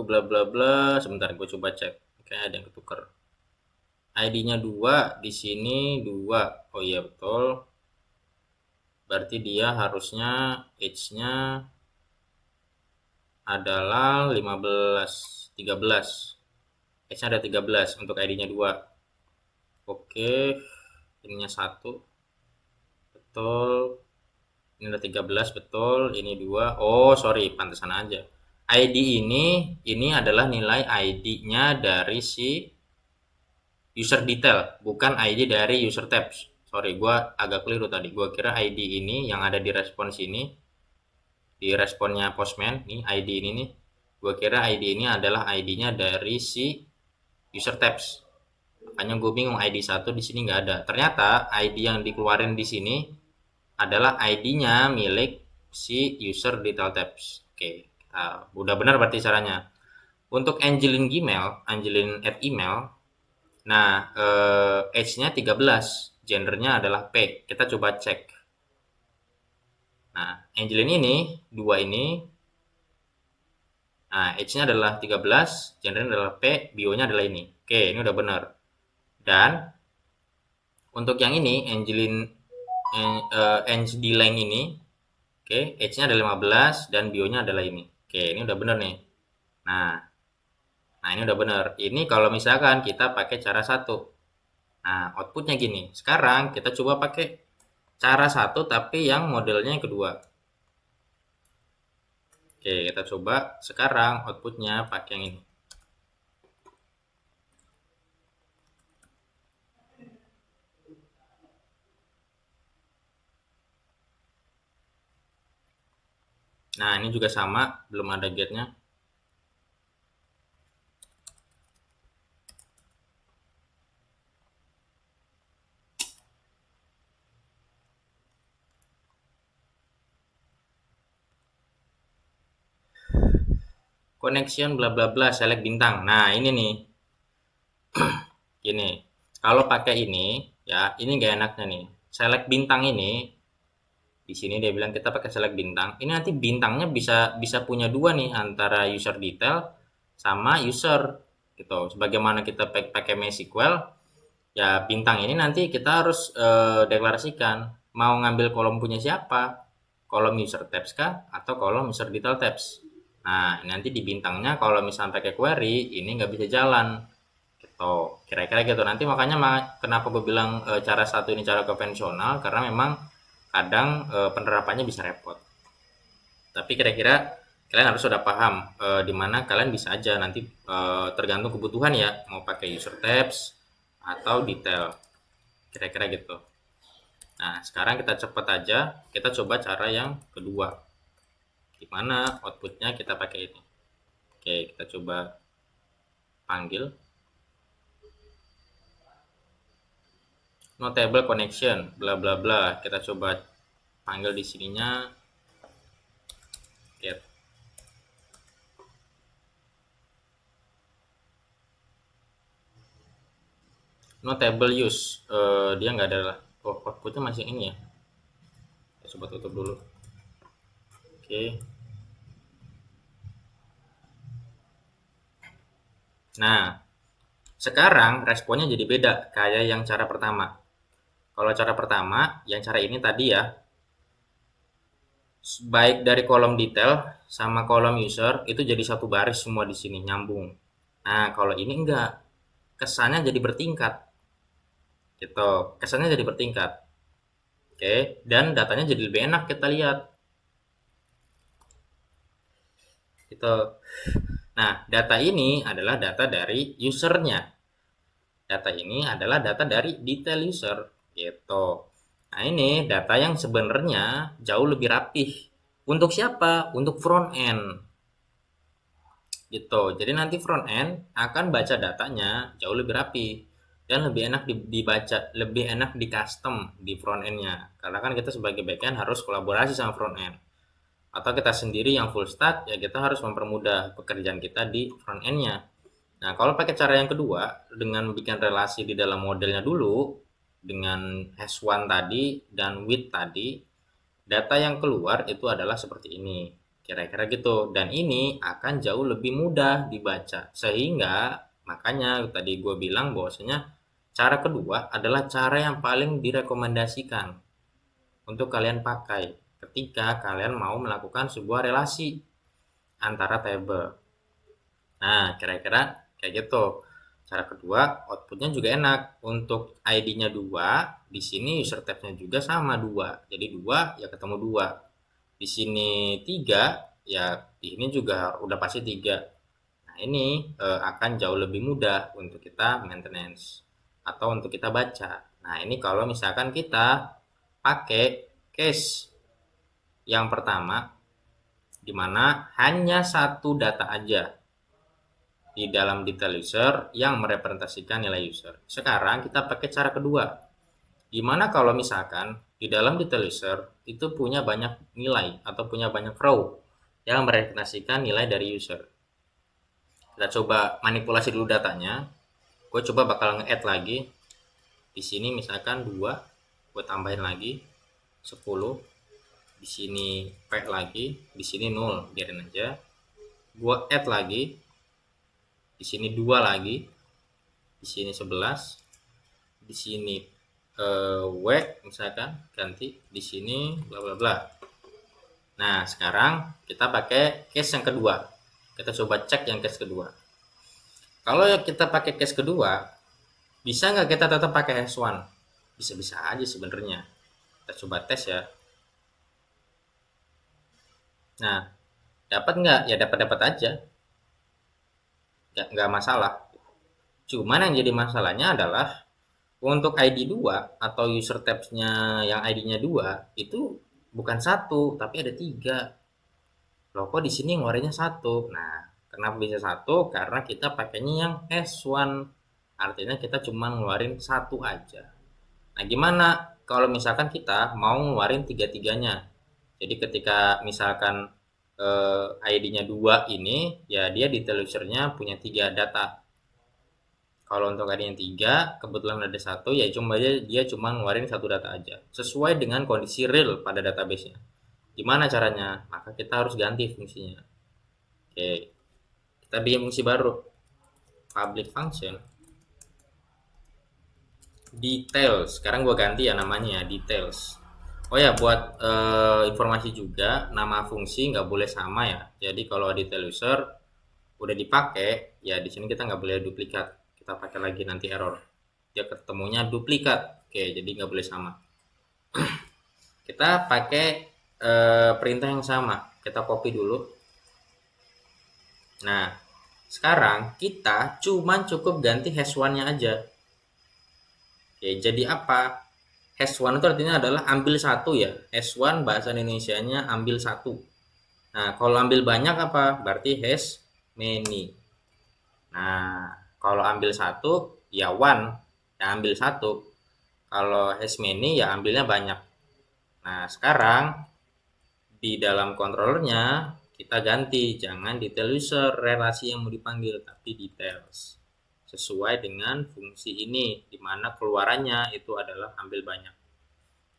bla bla bla, sebentar gue coba cek. Kayaknya ada yang ketuker. ID-nya 2, di sini 2. Oh iya betul. Berarti dia harusnya age-nya adalah 13. Age-nya ada 13 untuk ID-nya 2. Oke, ininya 1. Betul. Ini ada 13 betul, ini 2. Oh, sorry, pantesan aja. ID ini adalah nilai ID-nya dari si user detail, bukan ID dari user tabs. Sorry, gua agak keliru tadi. Gua kira ID ini yang ada di respons ini, di responnya Postman, nih ID ini nih. Gua kira ID ini adalah ID-nya dari si user tabs. Makanya gue bingung ID 1 di sini nggak ada. Ternyata ID yang dikeluarin di sini adalah ID-nya milik si user detail tabs. Oke, udah benar berarti caranya. Untuk Angelin Gmail, Angelin at email, nah age-nya 13, gendernya adalah P. Kita coba cek. Nah, Angelin ini, 2 ini, nah age-nya adalah 13, gendernya adalah P, bio-nya adalah ini. Oke, ini udah benar. Dan untuk yang ini, Angelin ND line ini, oke, age-nya ada 15 dan bio-nya adalah ini. Oke, ini udah bener nih. Nah, Nah, ini udah bener. Ini kalau misalkan kita pakai cara satu. Nah, outputnya gini. Sekarang kita coba pakai cara satu tapi yang modelnya yang kedua. Oke, kita coba sekarang outputnya pakai yang ini. Nah, ini juga sama, belum ada gate-nya. Connection bla bla bla select bintang. Nah, ini nih. Gini. Kalau pakai ini, ya, ini gak enaknya nih. Select bintang ini di sini dia bilang kita pakai select bintang. Ini nanti bintangnya bisa bisa punya dua nih antara user detail sama user gitu. Sebagaimana kita pakai MySQL, ya bintang ini nanti kita harus deklarasikan mau ngambil kolom punya siapa, kolom user tabs kah atau kolom user detail tabs. Nah, nanti di bintangnya kalau misalnya pakai query ini nggak bisa jalan gitu, kira-kira gitu. Nanti makanya kenapa gue bilang cara satu ini cara konvensional, karena memang kadang penerapannya bisa repot. Tapi kira-kira kalian harus sudah paham di mana kalian bisa aja nanti tergantung kebutuhan ya, mau pakai user tabs atau detail. Kira-kira gitu. Nah, sekarang kita cepat aja, kita coba cara yang kedua. Gimana outputnya kita pakai ini. Oke, kita coba panggil. Notable connection, bla bla bla. Kita coba panggil di sininya get. Notable use, dia nggak ada. Outputnya masih ini ya. Kita coba tutup dulu. Oke. Nah, sekarang responnya jadi beda kayak yang cara pertama. Kalau cara pertama, yang cara ini tadi ya, baik dari kolom detail sama kolom user itu jadi satu baris semua di sini nyambung. Nah, kalau ini enggak, kesannya jadi bertingkat. Gitu, kesannya jadi bertingkat. Oke, dan datanya jadi lebih enak kita lihat. Gitu. Nah, data ini adalah data dari usernya. Data ini adalah data dari detail user. Gitu. Nah, ini data yang sebenarnya jauh lebih rapih. Untuk siapa? Untuk front end. Gitu. Jadi nanti front end akan baca datanya jauh lebih rapi dan lebih enak dibaca, lebih enak di custom di front endnya. Karena kan kita sebagai backend harus kolaborasi sama front end. Atau kita sendiri yang full stack, ya kita harus mempermudah pekerjaan kita di front endnya. Nah, kalau pakai cara yang kedua, dengan bikin relasi di dalam modelnya dulu, dengan hash1 tadi dan with tadi, data yang keluar itu adalah seperti ini. Kira-kira gitu. Dan ini akan jauh lebih mudah dibaca. Sehingga, makanya tadi gue bilang bahwasanya cara kedua adalah cara yang paling direkomendasikan untuk kalian pakai ketika kalian mau melakukan sebuah relasi antara table. Nah, kira-kira kayak gitu. Cara kedua, outputnya juga enak. Untuk ID-nya 2, di sini user tab-nya juga sama 2. Jadi 2 ya ketemu 2. Di sini 3, ya di ini juga udah pasti 3. Nah, ini akan jauh lebih mudah untuk kita maintenance atau untuk kita baca. Nah, ini kalau misalkan kita pakai case yang pertama, di mana hanya satu data aja di dalam detail user yang merepresentasikan nilai user. Sekarang kita pakai cara kedua. Gimana kalau misalkan di dalam detail user itu punya banyak nilai atau punya banyak row yang merepresentasikan nilai dari user. Kita coba manipulasi dulu datanya. Gue coba bakal nge-add lagi. Di sini misalkan 2, gue tambahin lagi 10. Di sini P lagi, di sini 0, biarin aja. Gue add lagi. Di sini 2 lagi. Di sini 11. Di sini W misalkan ganti, di sini bla bla bla. Nah, sekarang kita pakai case yang kedua. Kita coba cek yang case kedua. Kalau kita pakai case kedua, bisa nggak kita tetap pakai hash1? Bisa-bisa aja sebenarnya. Kita coba tes ya. Nah, dapat nggak? Ya dapat-dapat aja. Nggak masalah. Cuman yang jadi masalahnya adalah untuk ID 2 atau user tabs-nya yang ID-nya 2 itu bukan satu, tapi ada 3. Loh kok di sini ngeluarinnya satu? Nah, kenapa bisa satu? Karena kita pakainya yang S1. Artinya kita cuma ngeluarin satu aja. Nah, gimana kalau misalkan kita mau ngeluarin tiga-tiganya? Jadi ketika misalkan ID-nya 2 ini, ya dia detail user-nya punya 3 data. Kalau untuk ID-nya 3, kebetulan ada satu, ya dia cuma ngeluarin satu data aja. Sesuai dengan kondisi real pada database-nya. Gimana caranya? Maka kita harus ganti fungsinya. Oke, kita bikin fungsi baru. Public function details. Sekarang gue ganti ya namanya ya, details. Oh ya, buat informasi juga, nama fungsi nggak boleh sama ya. Jadi kalau detail user udah dipakai, ya di sini kita nggak boleh duplikat. Kita pakai lagi nanti error. Dia ketemunya duplikat. Oke, jadi nggak boleh sama. Kita pakai perintah yang sama. Kita copy dulu. Nah, sekarang kita cuman cukup ganti hash1-nya aja. Oke, jadi apa? Hash1 itu artinya adalah ambil satu ya. Hash1 bahasa Indonesianya ambil satu. Nah, kalau ambil banyak apa? Berarti hash many. Nah, kalau ambil satu ya one, ya ambil satu. Kalau hash many ya ambilnya banyak. Nah, sekarang di dalam controllernya kita ganti, jangan detail user relasi yang mau dipanggil, tapi details. Sesuai dengan fungsi ini, di mana keluarannya itu adalah ambil banyak.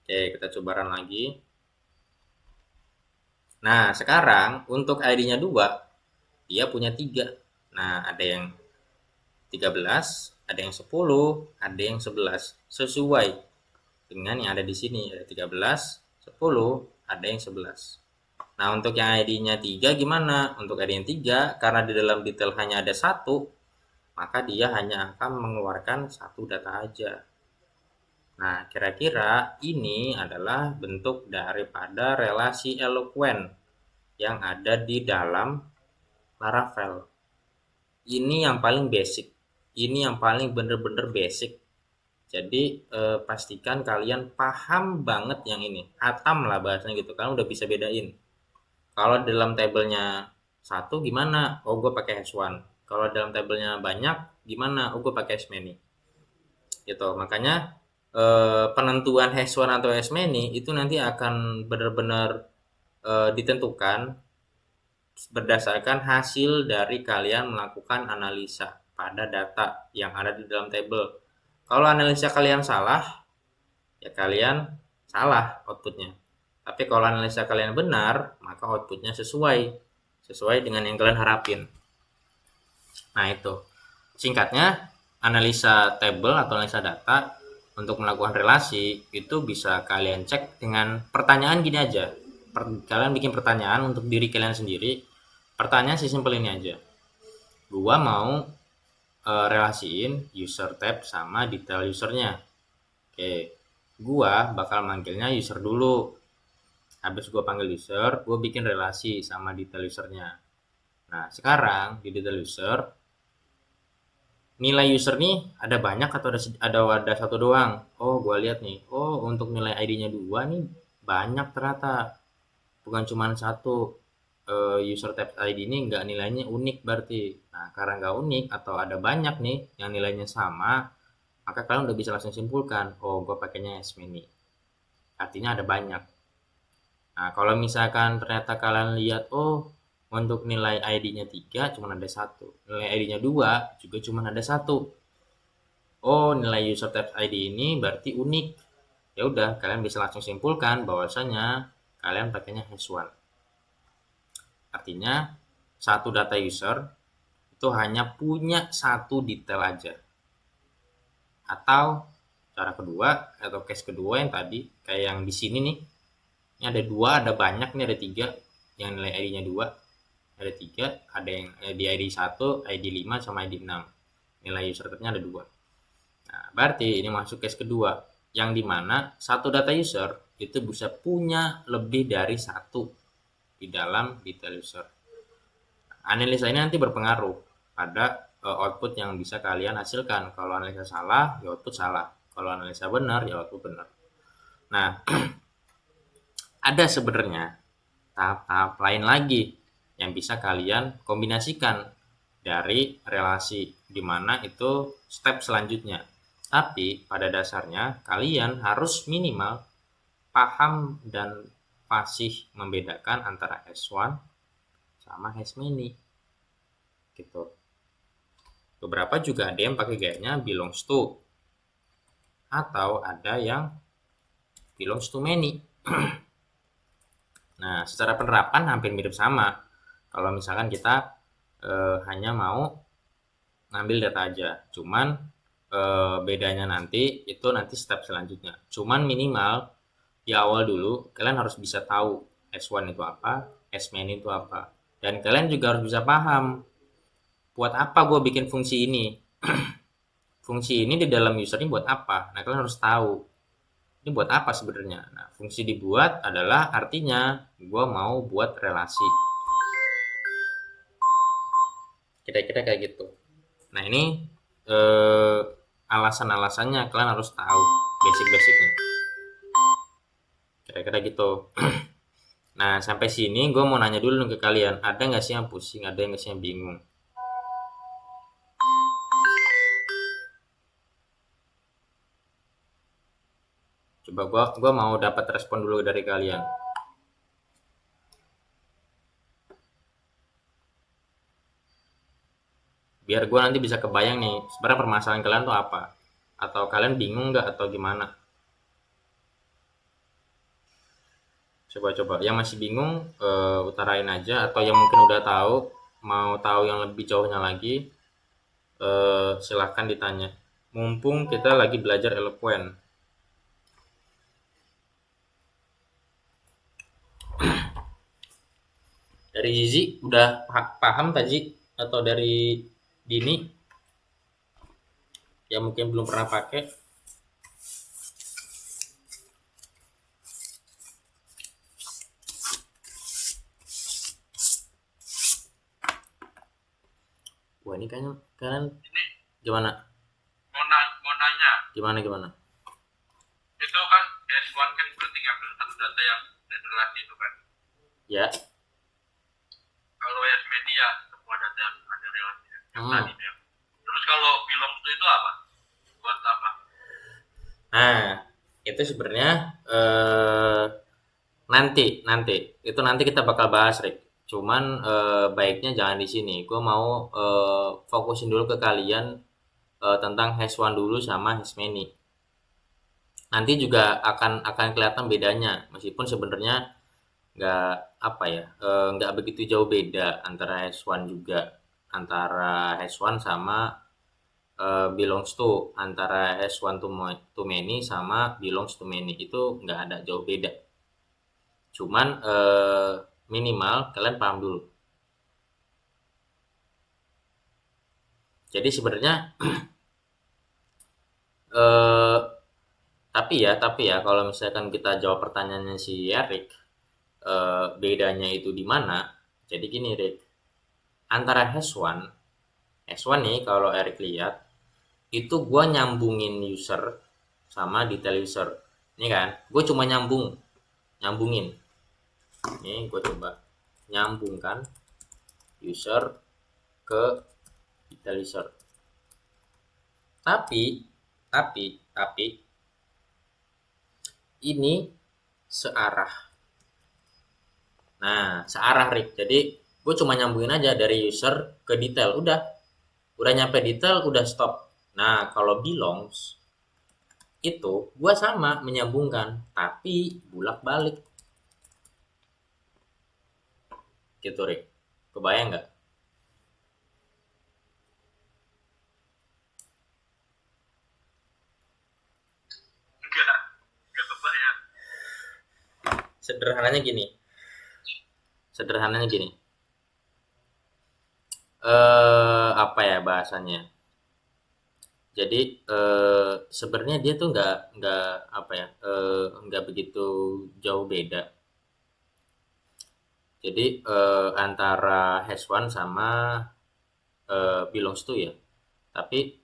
Oke, kita coba run lagi. Nah, sekarang untuk ID-nya 2, dia punya 3. Nah, ada yang 13, ada yang 10, ada yang 11. Sesuai dengan yang ada di sini, ada 13, 10, ada yang 11. Nah, untuk yang ID-nya 3 gimana? Untuk ID yang 3, karena di dalam detail hanya ada satu, maka dia hanya akan mengeluarkan satu data aja. Nah, kira-kira ini adalah bentuk daripada relasi eloquent yang ada di dalam Laravel. Ini yang paling basic. Ini yang paling bener-bener basic. Jadi pastikan kalian paham banget yang ini. Hatam lah bahasanya gitu. Kalian udah bisa bedain. Kalau dalam tabelnya satu gimana? Oh, gue pakai hash1. Kalau dalam tabelnya banyak gimana? Oh, gue pakai hash many. Gitu. Makanya penentuan hash1 atau hash many itu nanti akan benar-benar ditentukan berdasarkan hasil dari kalian melakukan analisa pada data yang ada di dalam tabel. Kalau analisa kalian salah, ya kalian salah outputnya. Tapi kalau analisa kalian benar, maka outputnya sesuai dengan yang kalian harapin. Nah, itu singkatnya, analisa tabel atau analisa data untuk melakukan relasi itu bisa kalian cek dengan pertanyaan gini aja. Kalian bikin pertanyaan untuk diri kalian sendiri. Pertanyaan sesimpel ini aja. Gua mau relasiin user tab sama detail usernya. Oke, gua bakal manggilnya user dulu. Habis gua panggil user, gua bikin relasi sama detail usernya. Nah, sekarang di detail user, nilai user nih ada banyak atau ada satu doang? Oh, gua lihat nih. Oh, untuk nilai ID-nya 2 nih banyak ternyata. Bukan cuma satu. User tab ID ini nggak nilainya unik berarti. Nah, karena nggak unik atau ada banyak nih yang nilainya sama, maka kalian udah bisa langsung simpulkan, oh, gue pakainya hash many. Artinya ada banyak. Nah, kalau misalkan ternyata kalian lihat, oh, untuk nilai ID-nya 3 cuma ada satu, nilai ID-nya 2 juga cuma ada satu. Oh, nilai user tab ID ini berarti unik. Ya udah, kalian bisa langsung simpulkan bahwasanya kalian pakainya hash1. Artinya satu data user itu hanya punya satu detail aja. Atau cara kedua atau case kedua yang tadi kayak yang di sini nih. Ini ada 2, ada banyak nih, ada 3 yang nilai ID-nya 2. Ada 3, ada yang di ID 1, ID 5 sama ID 6. nilai user type-nya ada 2. Nah, berarti ini masuk case kedua, yang dimana satu data user itu bisa punya lebih dari satu di dalam detail user. Analisa ini nanti berpengaruh pada output yang bisa kalian hasilkan. Kalau analisa salah, ya output salah. Kalau analisa benar, ya output benar. Nah, ada sebenarnya tahap-tahap lain lagi yang bisa kalian kombinasikan dari relasi, di mana itu step selanjutnya. Tapi pada dasarnya kalian harus minimal paham dan fasih membedakan antara S1 sama has many gitu. Beberapa juga ada yang pakai gayanya belongs to, atau ada yang belongs to many. Nah, secara penerapan hampir mirip sama. Kalau misalkan kita hanya mau ngambil data aja, cuman bedanya nanti itu nanti step selanjutnya. Cuman minimal di awal dulu kalian harus bisa tahu S1 itu apa, S many itu apa, dan kalian juga harus bisa paham buat apa gue bikin fungsi ini. Fungsi ini di dalam user ini buat apa. Nah, kalian harus tahu ini buat apa sebenarnya. Nah, fungsi dibuat adalah artinya gue mau buat relasi, kira-kira kayak gitu. Nah, ini alasan-alasannya kalian harus tahu, basic-basicnya, kira-kira gitu. Nah, sampai sini gue mau nanya dulu ke kalian, ada nggak sih yang pusing, ada nggak sih yang bingung? Coba gua mau dapat respon dulu dari kalian. Biar gue nanti bisa kebayang nih sebenarnya permasalahan kalian tuh apa, atau kalian bingung nggak atau gimana. Coba yang masih bingung utarain aja, atau yang mungkin udah tahu mau tahu yang lebih jauhnya lagi silahkan ditanya, mumpung kita lagi belajar eloquent. Dari Zizi udah paham tadi, atau dari Dini yang mungkin belum pernah pakai? Wah, ini kayaknya kalian Ini gimana? mau nanya, Gimana? itu kan S1 kan berarti ngambil satu data yang dari relasi itu kan. Ya. Kalau S many ya semua data yang ada relasinya. Yang tadi ya. Terus kalau belongs to itu apa? Buat apa? Nah, itu sebenarnya nanti itu nanti kita bakal bahas, Rick. Cuman baiknya jangan di sini. Gue mau fokusin dulu ke kalian tentang has one dulu sama has many. Nanti juga akan kelihatan bedanya, meskipun sebenarnya nggak apa ya, nggak begitu jauh beda antara has one juga, antara has one sama belongs to, antara has one to many sama belongs to many, itu nggak ada jauh beda. Cuman minimal kalian paham dulu. Jadi sebenarnya tapi ya kalau misalkan kita jawab pertanyaannya si Erik, bedanya itu di mana? Jadi gini, Rick, antara has one nih kalau Erik lihat itu gue nyambungin user sama detail user. Ini kan, gue cuma nyambungin. Ini gue coba nyambungkan user ke detail user. Tapi ini searah. Nah, searah, Rick. Jadi gue cuma nyambungin aja dari user ke detail. Udah nyampe detail, udah stop. Nah, kalau belongs itu gue sama menyambungkan, tapi bolak-balik. Gitu, Rick. Kebayang nggak? Enggak kebayang. Sederhananya gini. Apa ya bahasanya? Jadi sebenarnya dia tuh nggak apa ya, nggak begitu jauh beda. Jadi antara has one sama belongs to ya. Tapi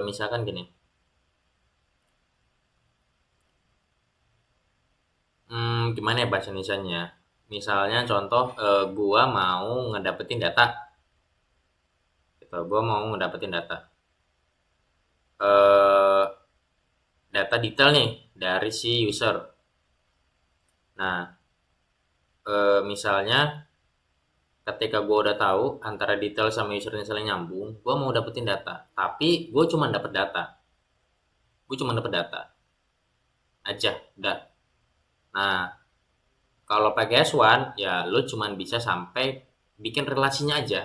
misalkan gini, gimana ya bahasa Indonesianya? Misalnya contoh, gua mau ngedapetin data, gitu. Gua mau ngedapetin data, eh data detail nih dari si user. Nah, misalnya ketika gua udah tahu antara detail sama usernya saling nyambung, gua mau dapetin data. Tapi gua cuma dapet data. Gue cuma dapet data aja, udah. Nah, kalau pakai S1 ya lu cuma bisa sampai bikin relasinya aja,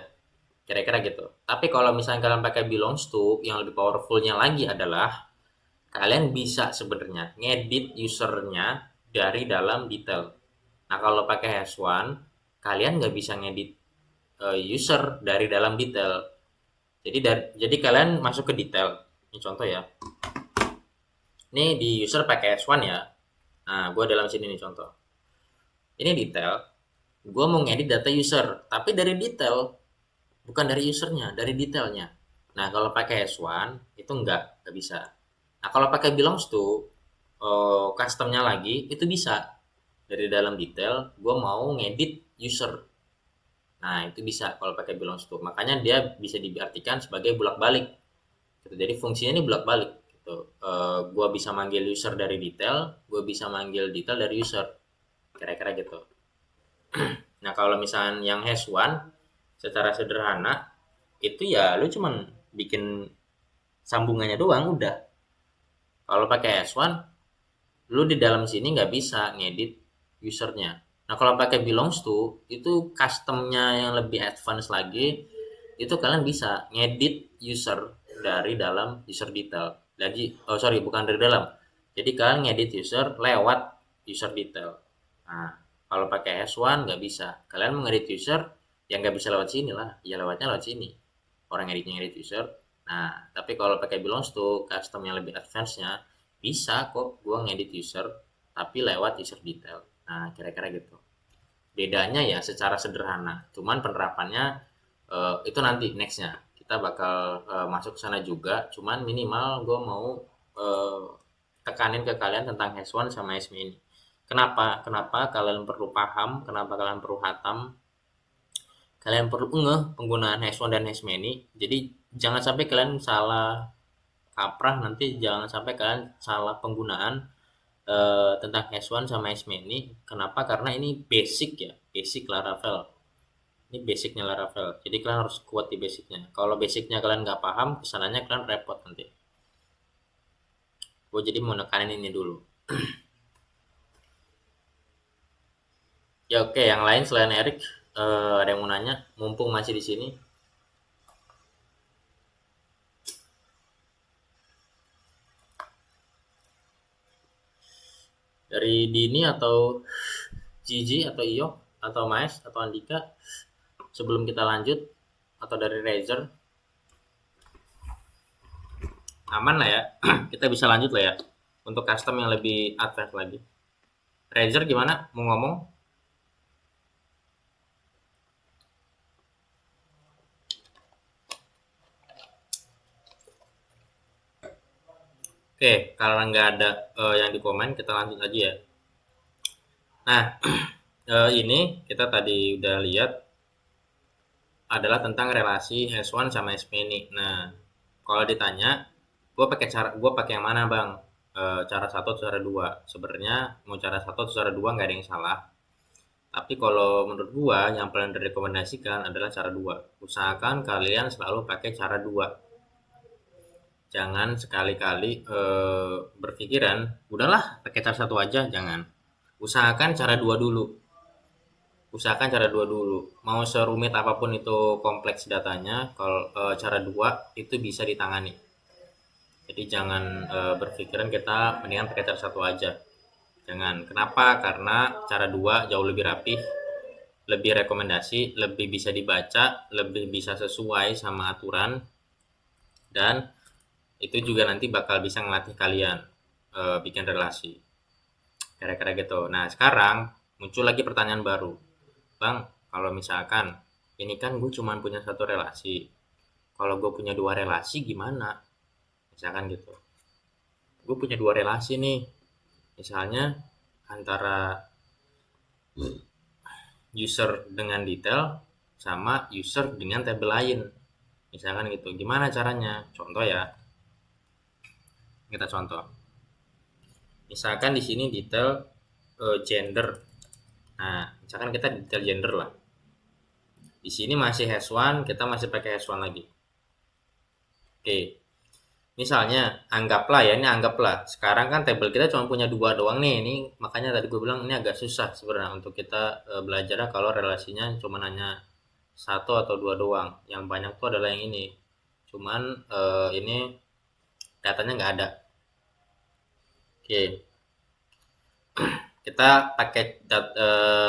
kira-kira gitu. Tapi kalau misalnya kalian pakai belongs to, yang lebih powerfulnya lagi adalah kalian bisa sebenarnya ngedit usernya dari dalam detail. Nah, kalau pakai S1 kalian nggak bisa ngedit user dari dalam detail. Jadi kalian masuk ke detail. Ini contoh ya. Ini di user pakai S1 ya. Nah, gue dalam sini nih contoh. Ini detail. Gue mau ngedit data user, tapi dari detail, bukan dari usernya, dari detailnya. Nah, kalau pakai S1 itu nggak bisa. Nah, kalau pakai belongs to, customnya lagi itu bisa dari dalam detail. Gue mau ngedit user. Nah, itu bisa kalau pakai belongs to. Makanya dia bisa diartikan sebagai bolak-balik. Gitu. Jadi fungsinya ini bolak-balik. Gitu. Gue bisa manggil user dari detail, gue bisa manggil detail dari user. Kira-kira gitu. Nah, kalau misalnya yang has one secara sederhana itu ya lu cuman bikin sambungannya doang udah. Kalau pakai has one lu di dalam sini nggak bisa ngedit usernya. Nah, kalau pakai belongs to itu customnya yang lebih advance lagi, itu kalian bisa ngedit user dari dalam user detail. Jadi oh sorry, bukan dari dalam. Jadi kalian ngedit user lewat user detail. Nah, kalau pakai S1 nggak bisa. Kalian mengedit user yang nggak bisa lewat sini lah. Ya lewatnya lewat sini. Orang editnya edit user. Nah, tapi kalau pakai belongs to custom yang lebih advance-nya bisa kok gua ngedit user tapi lewat user detail. Nah, kira-kira gitu. Bedanya ya secara sederhana. Cuman penerapannya itu nanti nextnya. Kita bakal masuk ke sana juga. Cuman minimal gue mau eh, tekanin ke kalian tentang has one sama has many. Kenapa? Kenapa kalian perlu paham? Kenapa kalian perlu hatam? Kalian perlu ngeh penggunaan has one dan has many. Jadi jangan sampai kalian salah kaprah, nanti jangan sampai kalian salah penggunaan tentang has one sama has many. Kenapa? Karena ini basic ya, basic Laravel. Ini basicnya Laravel. Jadi kalian harus kuat di basicnya. Kalau basicnya kalian nggak paham, kesananya kalian repot nanti. Gue jadi mau nekanin ini dulu. Ya oke, yang lain selain Erik, ada yang mau nanya? Mumpung masih di sini. Dari Dini atau Gigi atau Iyo atau Mas atau Andika, sebelum kita lanjut, atau dari Razer, aman lah ya. Kita bisa lanjut lah ya. Untuk custom yang lebih advance lagi. Razer gimana? Mau ngomong? Oke, kalau nggak ada yang di komen, kita lanjut aja ya. Nah, ini kita tadi udah lihat adalah tentang relasi S1 sama S-many. Nah, kalau ditanya, gue pakai yang mana bang? Cara satu atau cara dua? Sebenarnya mau cara satu atau cara dua nggak ada yang salah. Tapi kalau menurut gue yang paling direkomendasikan adalah cara dua. Usahakan kalian selalu pakai cara dua. Jangan sekali-kali berpikiran, udahlah pakai cara satu aja, jangan. Usahakan cara dua dulu. Mau serumit apapun itu kompleks datanya, kalau cara dua itu bisa ditangani. Jadi jangan berpikiran kita mendingan pakai cara satu aja. Jangan. Kenapa? Karena cara dua jauh lebih rapih, lebih rekomendasi, lebih bisa dibaca, lebih bisa sesuai sama aturan, dan Itu juga nanti bakal bisa ngelatih kalian bikin relasi. Kira-kira gitu. Nah, sekarang muncul lagi pertanyaan baru. Bang, kalau misalkan ini kan gue cuma punya satu relasi. Kalau gue punya dua relasi gimana? Misalkan gitu. Gue punya dua relasi nih. Misalnya antara user dengan detail sama user dengan tabel lain. Misalkan gitu. Gimana caranya? Contoh ya. Kita contoh. Misalkan di sini detail gender. Nah, misalkan kita detail gender lah. Di sini masih hash1, kita masih pakai hash1 lagi. Oke. Misalnya, anggaplah ya, ini anggaplah. Sekarang kan tabel kita cuma punya dua doang nih. Ini makanya tadi gue bilang ini agak susah sebenarnya untuk kita belajar kalau relasinya cuma hanya satu atau dua doang. Yang banyak tuh adalah yang ini. Cuman ini datanya nggak ada. Oke. Kita pakai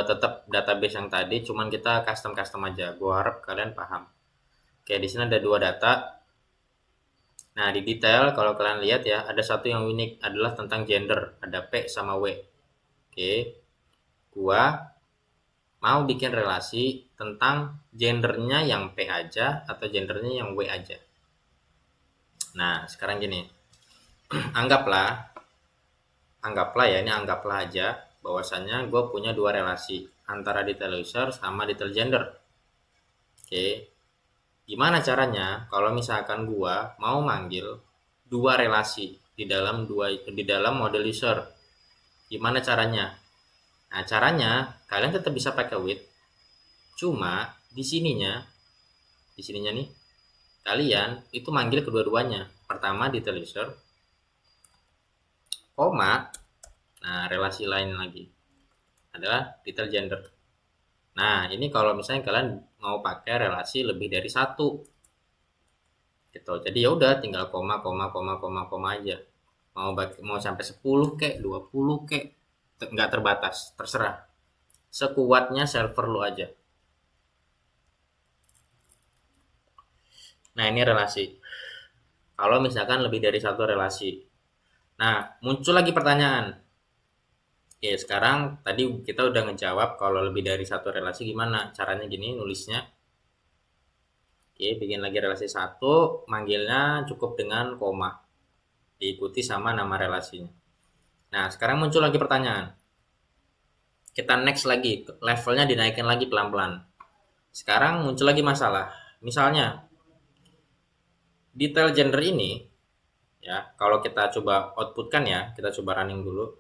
tetap database yang tadi, cuman kita custom aja. Gua harap kalian paham. Oke, di sini ada dua data. Nah, di detail kalau kalian lihat ya, ada satu yang unik adalah tentang gender, ada P sama W. Oke. Gua mau bikin relasi tentang gendernya yang P aja atau gendernya yang W aja. Nah, sekarang gini. Anggaplah ya, ini anggaplah aja bahwasannya gue punya dua relasi antara detail user sama detail gender. Oke, gimana caranya kalau misalkan gue mau manggil dua relasi di dalam model user? Gimana caranya? Nah, caranya kalian tetap bisa pakai with, cuma di sininya nih kalian itu manggil kedua-duanya. Pertama detail user, koma, nah relasi lain lagi adalah detail gender. Nah, ini kalau misalnya kalian mau pakai relasi lebih dari satu, gitu. Jadi ya udah tinggal koma aja. Mau sampai 10 kek, 20 kek, nggak terbatas, terserah. Sekuatnya server lu aja. Nah, ini relasi. Kalau misalkan lebih dari satu relasi. Nah, muncul lagi pertanyaan. Oke, sekarang tadi kita udah ngejawab kalau lebih dari satu relasi gimana. Caranya gini nulisnya. Oke, bikin lagi relasi satu, manggilnya cukup dengan koma. Diikuti sama nama relasinya. Nah, sekarang muncul lagi pertanyaan. Kita next lagi, levelnya dinaikin lagi pelan-pelan. Sekarang muncul lagi masalah. Misalnya, detail gender ini, ya, kalau kita coba outputkan ya, kita coba running dulu.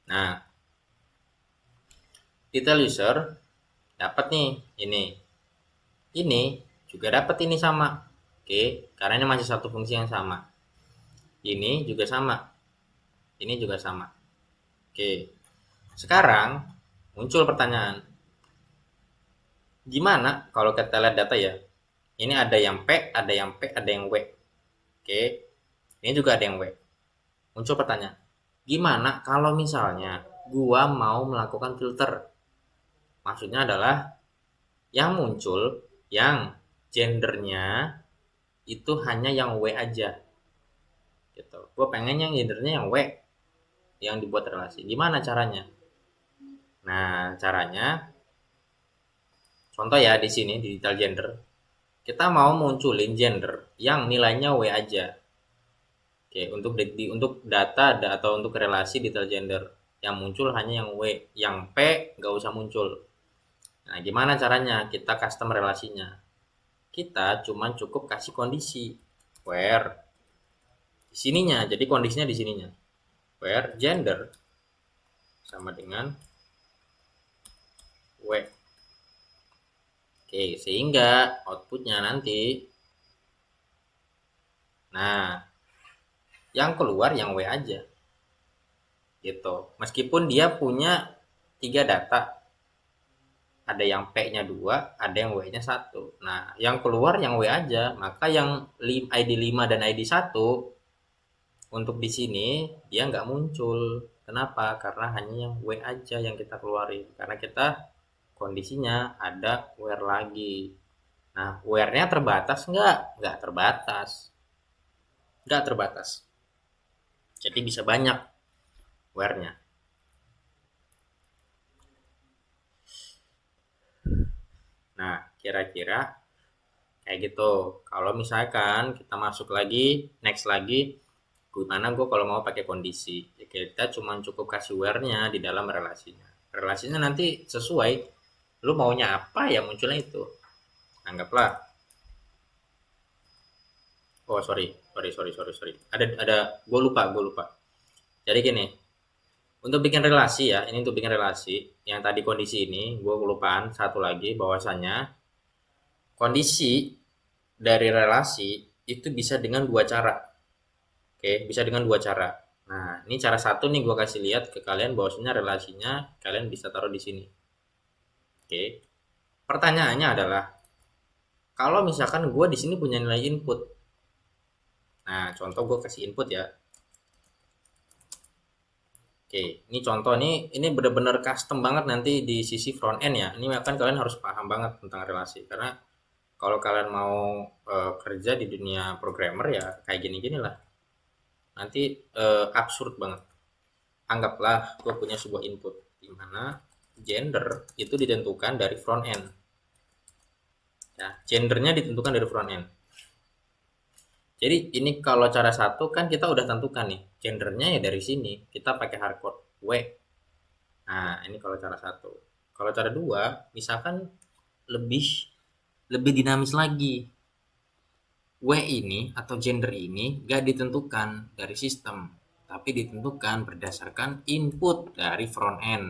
Nah, detail user dapat nih ini juga dapat ini sama. Oke, karena ini masih satu fungsi yang sama. Ini juga sama. Ini juga sama. Oke. Sekarang muncul pertanyaan. Gimana kalau kita lihat data ya? Ini ada yang P, ada yang P, ada yang W. Oke. Ini juga ada yang W. Muncul pertanyaan. Gimana kalau misalnya gua mau melakukan filter? Maksudnya adalah yang muncul yang gendernya itu hanya yang W aja gitu. Gue pengen yang gendernya yang W yang dibuat relasi. Gimana caranya? Nah, caranya contoh ya di sini di detail gender. Kita mau munculin gender yang nilainya W aja. Oke, untuk data atau untuk relasi detail gender yang muncul hanya yang W, yang P nggak usah muncul. Nah, gimana caranya kita custom relasinya? Kita cuma cukup kasih kondisi where di sininya, jadi kondisinya di sininya where gender sama dengan W. Oke, sehingga outputnya nanti, nah, yang keluar yang W aja gitu. Meskipun dia punya 3 data, ada yang P-nya 2, ada yang W-nya 1. Nah, yang keluar yang W aja. Maka yang ID 5 dan ID 1 untuk di sini dia nggak muncul. Kenapa? Karena hanya yang W aja yang kita keluarin. Karena kita kondisinya ada where lagi. Nah, where-nya terbatas nggak? Nggak terbatas. Nggak terbatas. Jadi bisa banyak where-nya. Nah, kira-kira kayak gitu. Kalau misalkan kita masuk lagi, next lagi, gimana gue kalau mau pakai kondisi? Ya, kita cuma cukup kasih where-nya di dalam relasinya. Relasinya nanti sesuai, lu maunya apa ya munculnya itu. Anggaplah, oh sorry. Ada, gue lupa. Jadi gini, untuk bikin relasi ya, ini untuk bikin relasi, yang tadi kondisi ini, gue kelupaan satu lagi bahwasannya kondisi dari relasi itu bisa dengan dua cara. Oke, bisa dengan dua cara. Nah, ini cara satu nih gue kasih lihat ke kalian bahwasanya relasinya kalian bisa taruh di sini. Oke. Pertanyaannya adalah kalau misalkan gue di sini punya nilai input. Nah, contoh gue kasih input ya. Oke, ini contoh nih, ini bener-bener custom banget nanti di sisi front end ya. Ini akan kalian harus paham banget tentang relasi karena kalau kalian mau kerja di dunia programmer ya kayak gini-gini lah. Nanti absurd banget. Anggaplah gue punya sebuah input di mana gender itu ditentukan dari front end. Ya, gendernya ditentukan dari front end. Jadi ini kalau cara satu kan kita udah tentukan nih gendernya ya dari sini kita pakai hardcode W. Nah ini kalau cara satu. Kalau cara dua misalkan lebih lebih dinamis lagi. W ini atau gender ini gak ditentukan dari sistem, tapi ditentukan berdasarkan input dari front end.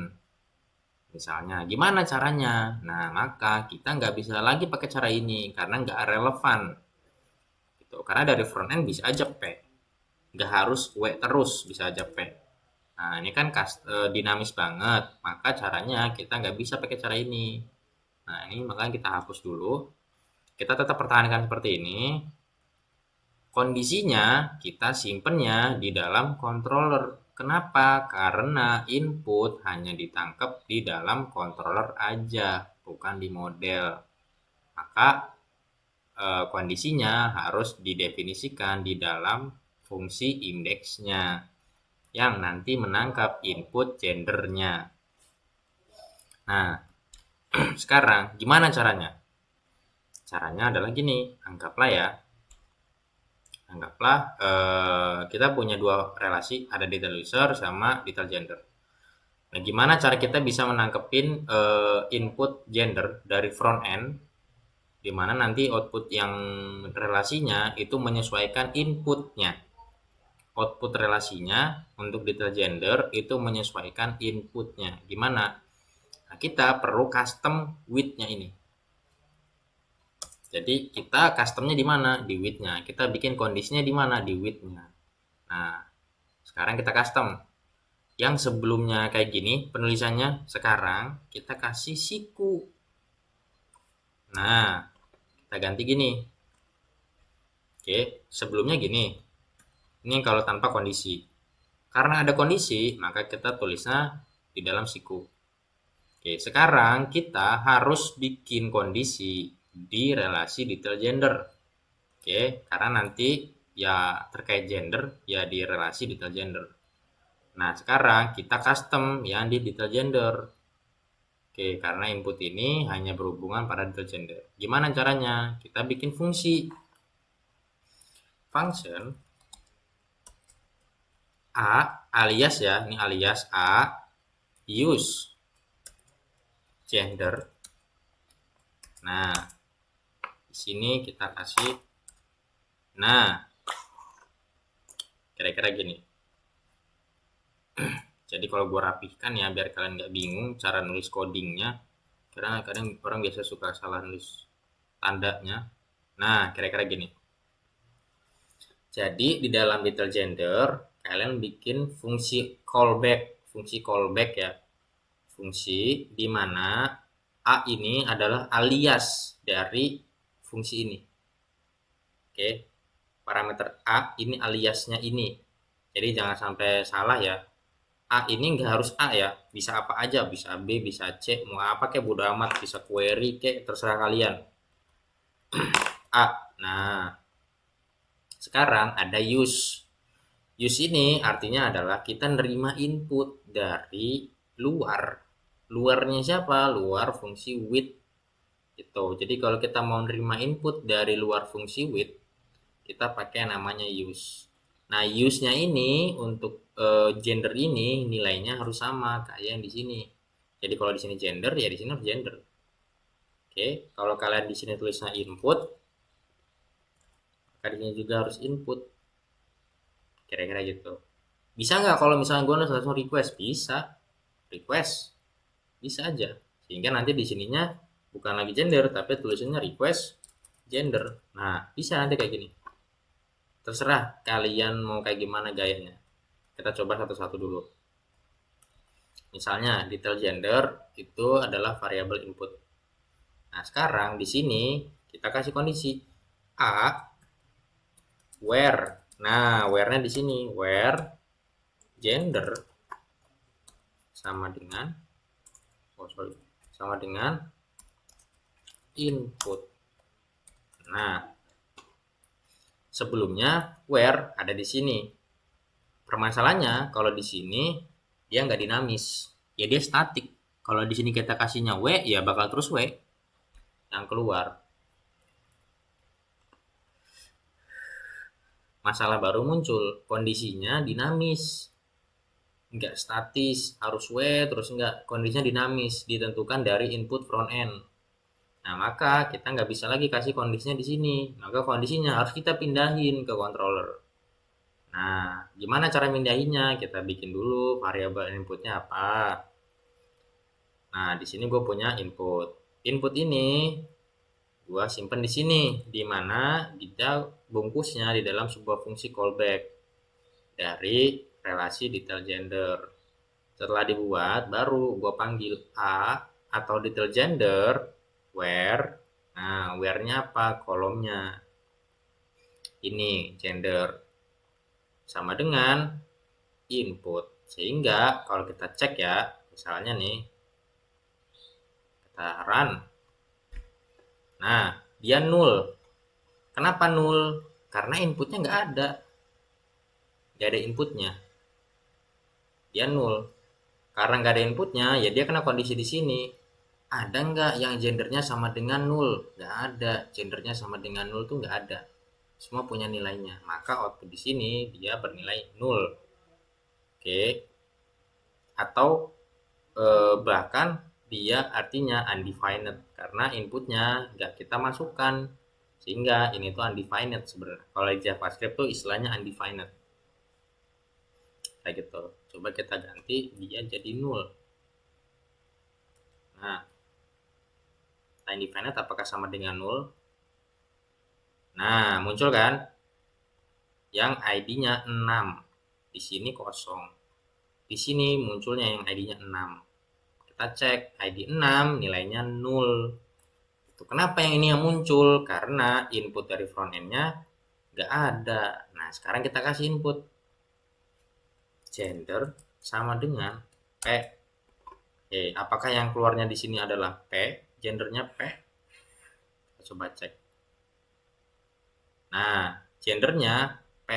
Misalnya, gimana caranya? Nah, maka kita nggak bisa lagi pakai cara ini karena nggak relevan. Gitu. Karena dari front end bisa aja P. Nggak harus W terus, bisa aja P. Nah, ini kan dinamis banget. Maka caranya kita nggak bisa pakai cara ini. Nah, ini makanya kita hapus dulu. Kita tetap pertahankan seperti ini. Kondisinya kita simpennya di dalam controller. Kenapa? Karena input hanya ditangkap di dalam controller aja, bukan di model. Maka kondisinya harus didefinisikan di dalam fungsi indeksnya yang nanti menangkap input gendernya. Nah, sekarang gimana caranya? Caranya adalah gini, anggaplah kita punya dua relasi, ada detail user sama detail gender. Nah, gimana cara kita bisa menangkepin input gender dari front end, di mana nanti output yang relasinya itu menyesuaikan inputnya. Output relasinya untuk detail gender itu menyesuaikan inputnya. Gimana? Nah, kita perlu custom width-nya ini. Jadi kita customnya di mana? Di width-nya. Kita bikin kondisinya di mana? Di width-nya. Nah, sekarang kita custom. Yang sebelumnya kayak gini penulisannya, sekarang kita kasih siku. Nah, kita ganti gini. Oke, sebelumnya gini. Ini kalau tanpa kondisi. Karena ada kondisi, maka kita tulisnya di dalam siku. Oke, sekarang kita harus bikin kondisi di relasi detail gender. Oke, karena nanti ya terkait gender ya di relasi detail gender. Nah, sekarang kita custom yang di detail gender. Oke, karena input ini hanya berhubungan pada detail gender. Gimana caranya? Kita bikin fungsi. Function A alias ya, ini alias A use gender. Nah, di sini kita kasih. Nah, kira-kira gini. Jadi kalau gue rapihkan ya biar kalian nggak bingung cara nulis codingnya, karena kadang orang biasa suka salah nulis tandanya. Nah, kira-kira gini. Jadi di dalam detail gender kalian bikin fungsi callback ya. Fungsi di mana A ini adalah alias dari fungsi ini. Oke. Parameter A ini aliasnya ini. Jadi jangan sampai salah ya. A ini nggak harus A ya, bisa apa aja, bisa B, bisa C, mau apa kayak bodo amat, bisa query kayak terserah kalian. A. Nah, sekarang ada use. Use ini artinya adalah kita nerima input dari luar. Luarnya siapa? Luar fungsi with. Gitu. Jadi kalau kita mau nerima input dari luar fungsi with, kita pakai namanya use. Nah, use-nya ini untuk gender ini nilainya harus sama kayak yang di sini. Jadi kalau di sini gender, ya di sini harus gender. Oke, kalau kalian di sini tulisnya input, maka di sini juga harus input. Kira-kira gitu. Bisa nggak kalau misalnya gue langsung request? Bisa. Request. Bisa aja. Sehingga nanti di sininya bukan lagi gender, tapi tulisannya request gender. Nah, bisa nanti kayak gini. Terserah kalian mau kayak gimana gayanya. Kita coba satu-satu dulu. Misalnya detail gender itu adalah variabel input. Nah, sekarang di sini kita kasih kondisi A where. Nah, where-nya di sini where gender sama dengan sama dengan input. Nah, sebelumnya where ada di sini. Permasalahannya kalau di sini dia nggak dinamis, ya dia statik. Kalau di sini kita kasihnya w, ya bakal terus w yang keluar. Masalah baru muncul, kondisinya dinamis, nggak statis, harus w terus nggak, kondisinya dinamis, ditentukan dari input front end. Nah, maka kita nggak bisa lagi kasih kondisinya di sini, maka kondisinya harus kita pindahin ke controller. Nah, gimana cara pindahinnya? Kita bikin dulu variabel inputnya apa. Nah, di sini gue punya input. Input ini gue simpen di sini, di mana kita bungkusnya di dalam sebuah fungsi callback dari relasi detail gender. Setelah dibuat, baru gue panggil A atau detail gender where. Nah, where-nya apa? Kolomnya. Ini gender sama dengan input. Sehingga kalau kita cek ya, misalnya nih, kita run. Nah, dia null. Kenapa null? Karena inputnya nggak ada. Nggak ada inputnya. Dia null. Karena nggak ada inputnya, ya dia kena kondisi di sini. Ada nggak yang gendernya sama dengan null? Nggak ada. Gendernya sama dengan null tuh nggak ada. Semua punya nilainya. Maka output di sini dia bernilai null. Oke. Atau bahkan dia artinya undefined karena inputnya nggak kita masukkan, sehingga ini tuh undefined sebenarnya. Kalau di JavaScript tuh istilahnya undefined kayak gitu. Coba kita ganti dia jadi null. Nah, undefined apakah sama dengan null? Nah, muncul kan yang ID-nya 6, di sini kosong, di sini munculnya yang ID-nya 6. Kita cek ID 6 nilainya 0. Itu kenapa yang ini yang muncul? Karena input dari front end-nya nggak ada. Nah, sekarang kita kasih input gender sama dengan P. Apakah yang keluarnya di sini adalah P? Gendernya P? Kita coba cek. Nah, gendernya P.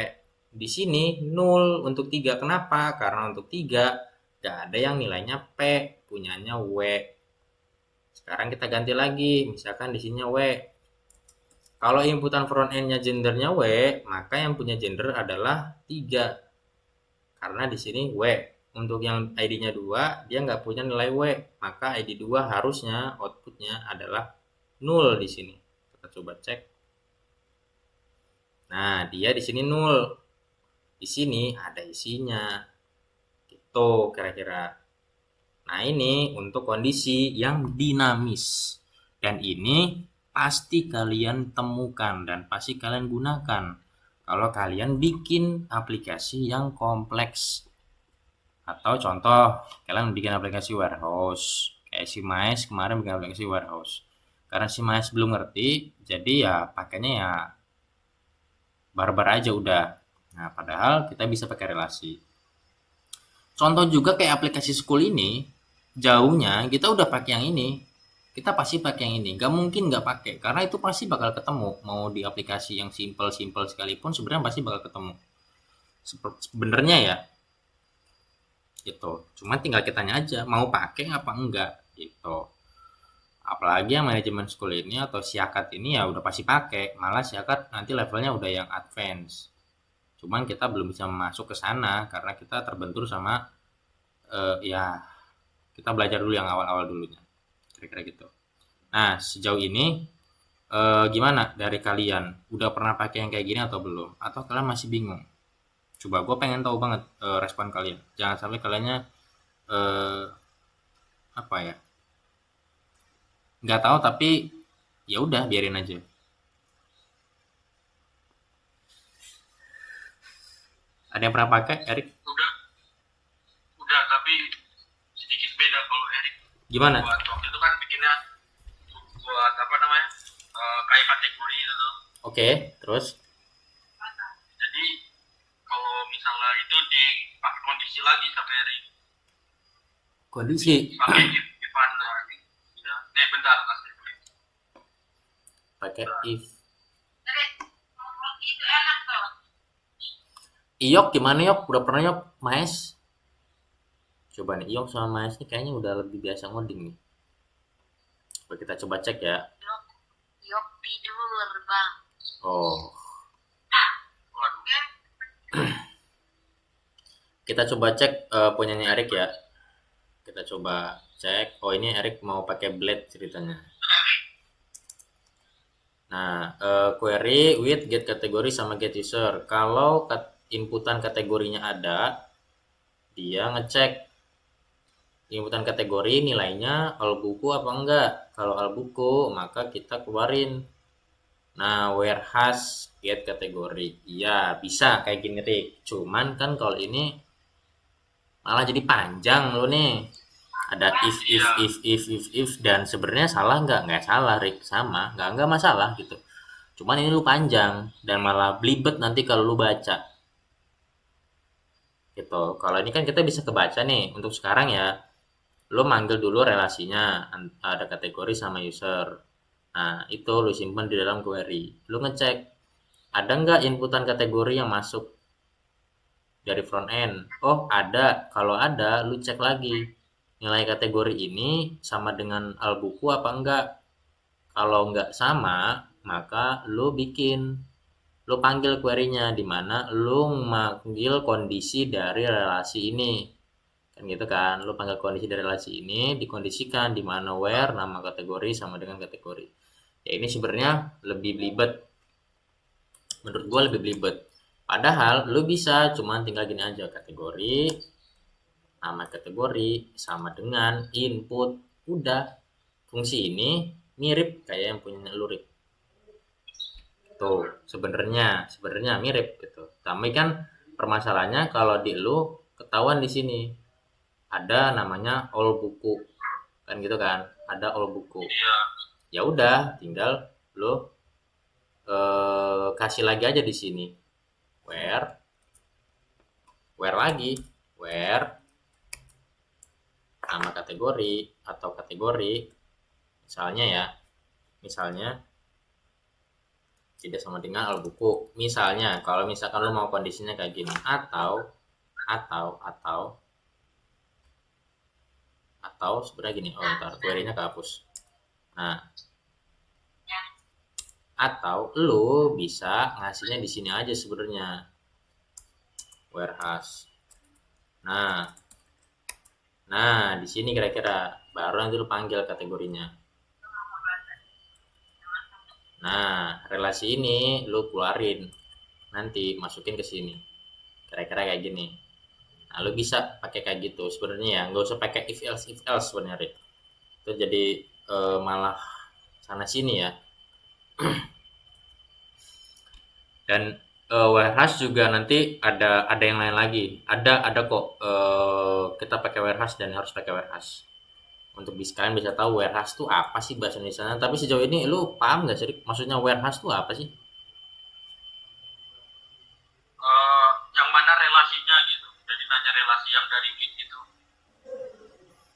Di sini 0 untuk 3. Kenapa? Karena untuk 3 nggak ada yang nilainya P, punyanya W. Sekarang kita ganti lagi, misalkan di sini W. Kalau inputan front end-nya gendernya W, maka yang punya gender adalah 3. Karena di sini W. Untuk yang ID-nya 2, dia nggak punya nilai W, maka ID 2 harusnya outputnya adalah 0 di sini. Kita coba cek. Nah, dia di sini 0. Di sini ada isinya. Gitu kira-kira. Nah, ini untuk kondisi yang dinamis. Dan ini pasti kalian temukan dan pasti kalian gunakan kalau kalian bikin aplikasi yang kompleks. Atau contoh, kalian bikin aplikasi warehouse. Kayak si Mais kemarin bikin aplikasi warehouse. Karena si Mais belum ngerti, jadi ya pakainya ya barbar aja udah. Nah, padahal kita bisa pakai relasi. Contoh juga kayak aplikasi school ini, jauhnya kita udah pakai yang ini. kita pasti pakai yang ini. Gak mungkin nggak pakai, karena itu pasti bakal ketemu. Mau di aplikasi yang simple-simple sekalipun, sebenarnya pasti bakal ketemu. Sebenarnya ya, gitu. Cuma tinggal kitanya aja, mau pakai apa enggak, gitu. Apalagi yang manajemen school ini atau siakat ini ya udah pasti pakai. Malah siakat nanti levelnya udah yang advance. Cuman kita belum bisa masuk ke sana karena kita terbentur sama ya kita belajar dulu yang awal-awal dulunya. Kira-kira gitu. Nah, sejauh ini gimana dari kalian? Udah pernah pakai yang kayak gini atau belum? Atau kalian masih bingung? Coba gue pengen tahu banget respon kalian. Jangan sampai kaliannya eh, apa ya? Nggak tahu tapi ya udah biarin aja. Ada yang pernah pakai, Erik? Udah tapi sedikit beda kalau Erik. Gimana? Buat waktu itu kan bikinnya buat apa namanya, kayak kategori itu tuh. Oke, terus? Jadi kalau misalnya itu dipakai kondisi lagi sampai Erik, Kondisi. pakai Ivan ya. Nih bentar kasih dulu. Pakai if. Jadi itu enak tuh. Iyok gimana Yok? Udah pernah Yok? Maes? Coba nih, Iyok sama Maes nih kayaknya udah lebih biasa ngoding nih. Coba kita coba cek ya. Yok tidur bang. Oh, Waduh. kita coba cek punyanya Erik ya. Kita coba cek. Oh, ini Erik mau pakai blade ceritanya. Nah, query with get kategori sama get user. Kalau inputan kategorinya ada, dia ngecek inputan kategori nilainya all buku apa enggak. Kalau all buku, maka kita keluarin. Nah, warehouse get kategori. Iya, bisa kayak gini, Rik. Cuman kan kalau ini malah jadi panjang lo nih. Ada if dan sebenarnya salah nggak salah, Rick, sama nggak masalah gitu. Cuman ini lu panjang dan malah belibet nanti kalau lu baca gitu. Kalau ini kan kita bisa kebaca nih untuk sekarang ya. Lu manggil dulu relasinya ada kategori sama user. Nah, itu lu simpan di dalam query. Lu ngecek ada nggak inputan kategori yang masuk dari front end. Oh, ada. Kalau ada, lu cek lagi nilai kategori ini sama dengan al buku apa enggak. Kalau enggak sama, maka lu panggil query-nya di mana lu manggil kondisi dari relasi ini. Kan gitu kan, lu panggil kondisi dari relasi ini dikondisikan di mana where nama kategori sama dengan kategori. Ya ini sebenarnya lebih belibet. Menurut gua lebih belibet. Padahal lu bisa cuman tinggal gini aja, kategori nama kategori sama dengan input. Udah, fungsi ini mirip kayak yang punya lurik tuh, sebenarnya mirip gitu. Tapi kan permasalahannya kalau di lu ketahuan di sini ada namanya all buku kan gitu kan, ada all buku. Iya. Ya udah, tinggal lu kasih lagi aja di sini where lagi where nama kategori atau kategori misalnya tidak sama dengan al buku. Misalnya kalau misalkan lo mau kondisinya kayak gini atau sebenarnya gini. Oh, ntar query-nya kehapus. Nah, atau lo bisa ngasihnya di sini aja sebenarnya warehouse. Nah, di sini kira-kira baru nanti lu panggil kategorinya. Nah, relasi ini lu keluarin. Nanti masukin ke sini. Kira-kira kayak gini. Nah, lu bisa pakai kayak gitu sebenarnya ya. Nggak usah pakai if else sebenarnya. Itu jadi malah sana sini ya. Dan warehouse juga nanti ada yang lain lagi. Ada kok kita pakai warehouse dan harus pakai warehouse. Untuk kalian bisa tahu warehouse tuh apa sih bahasa Indonesia. Tapi sejauh ini lu paham nggak sih maksudnya warehouse tuh apa sih? Yang mana relasinya gitu. Jadi nanya relasi yang dari Wit itu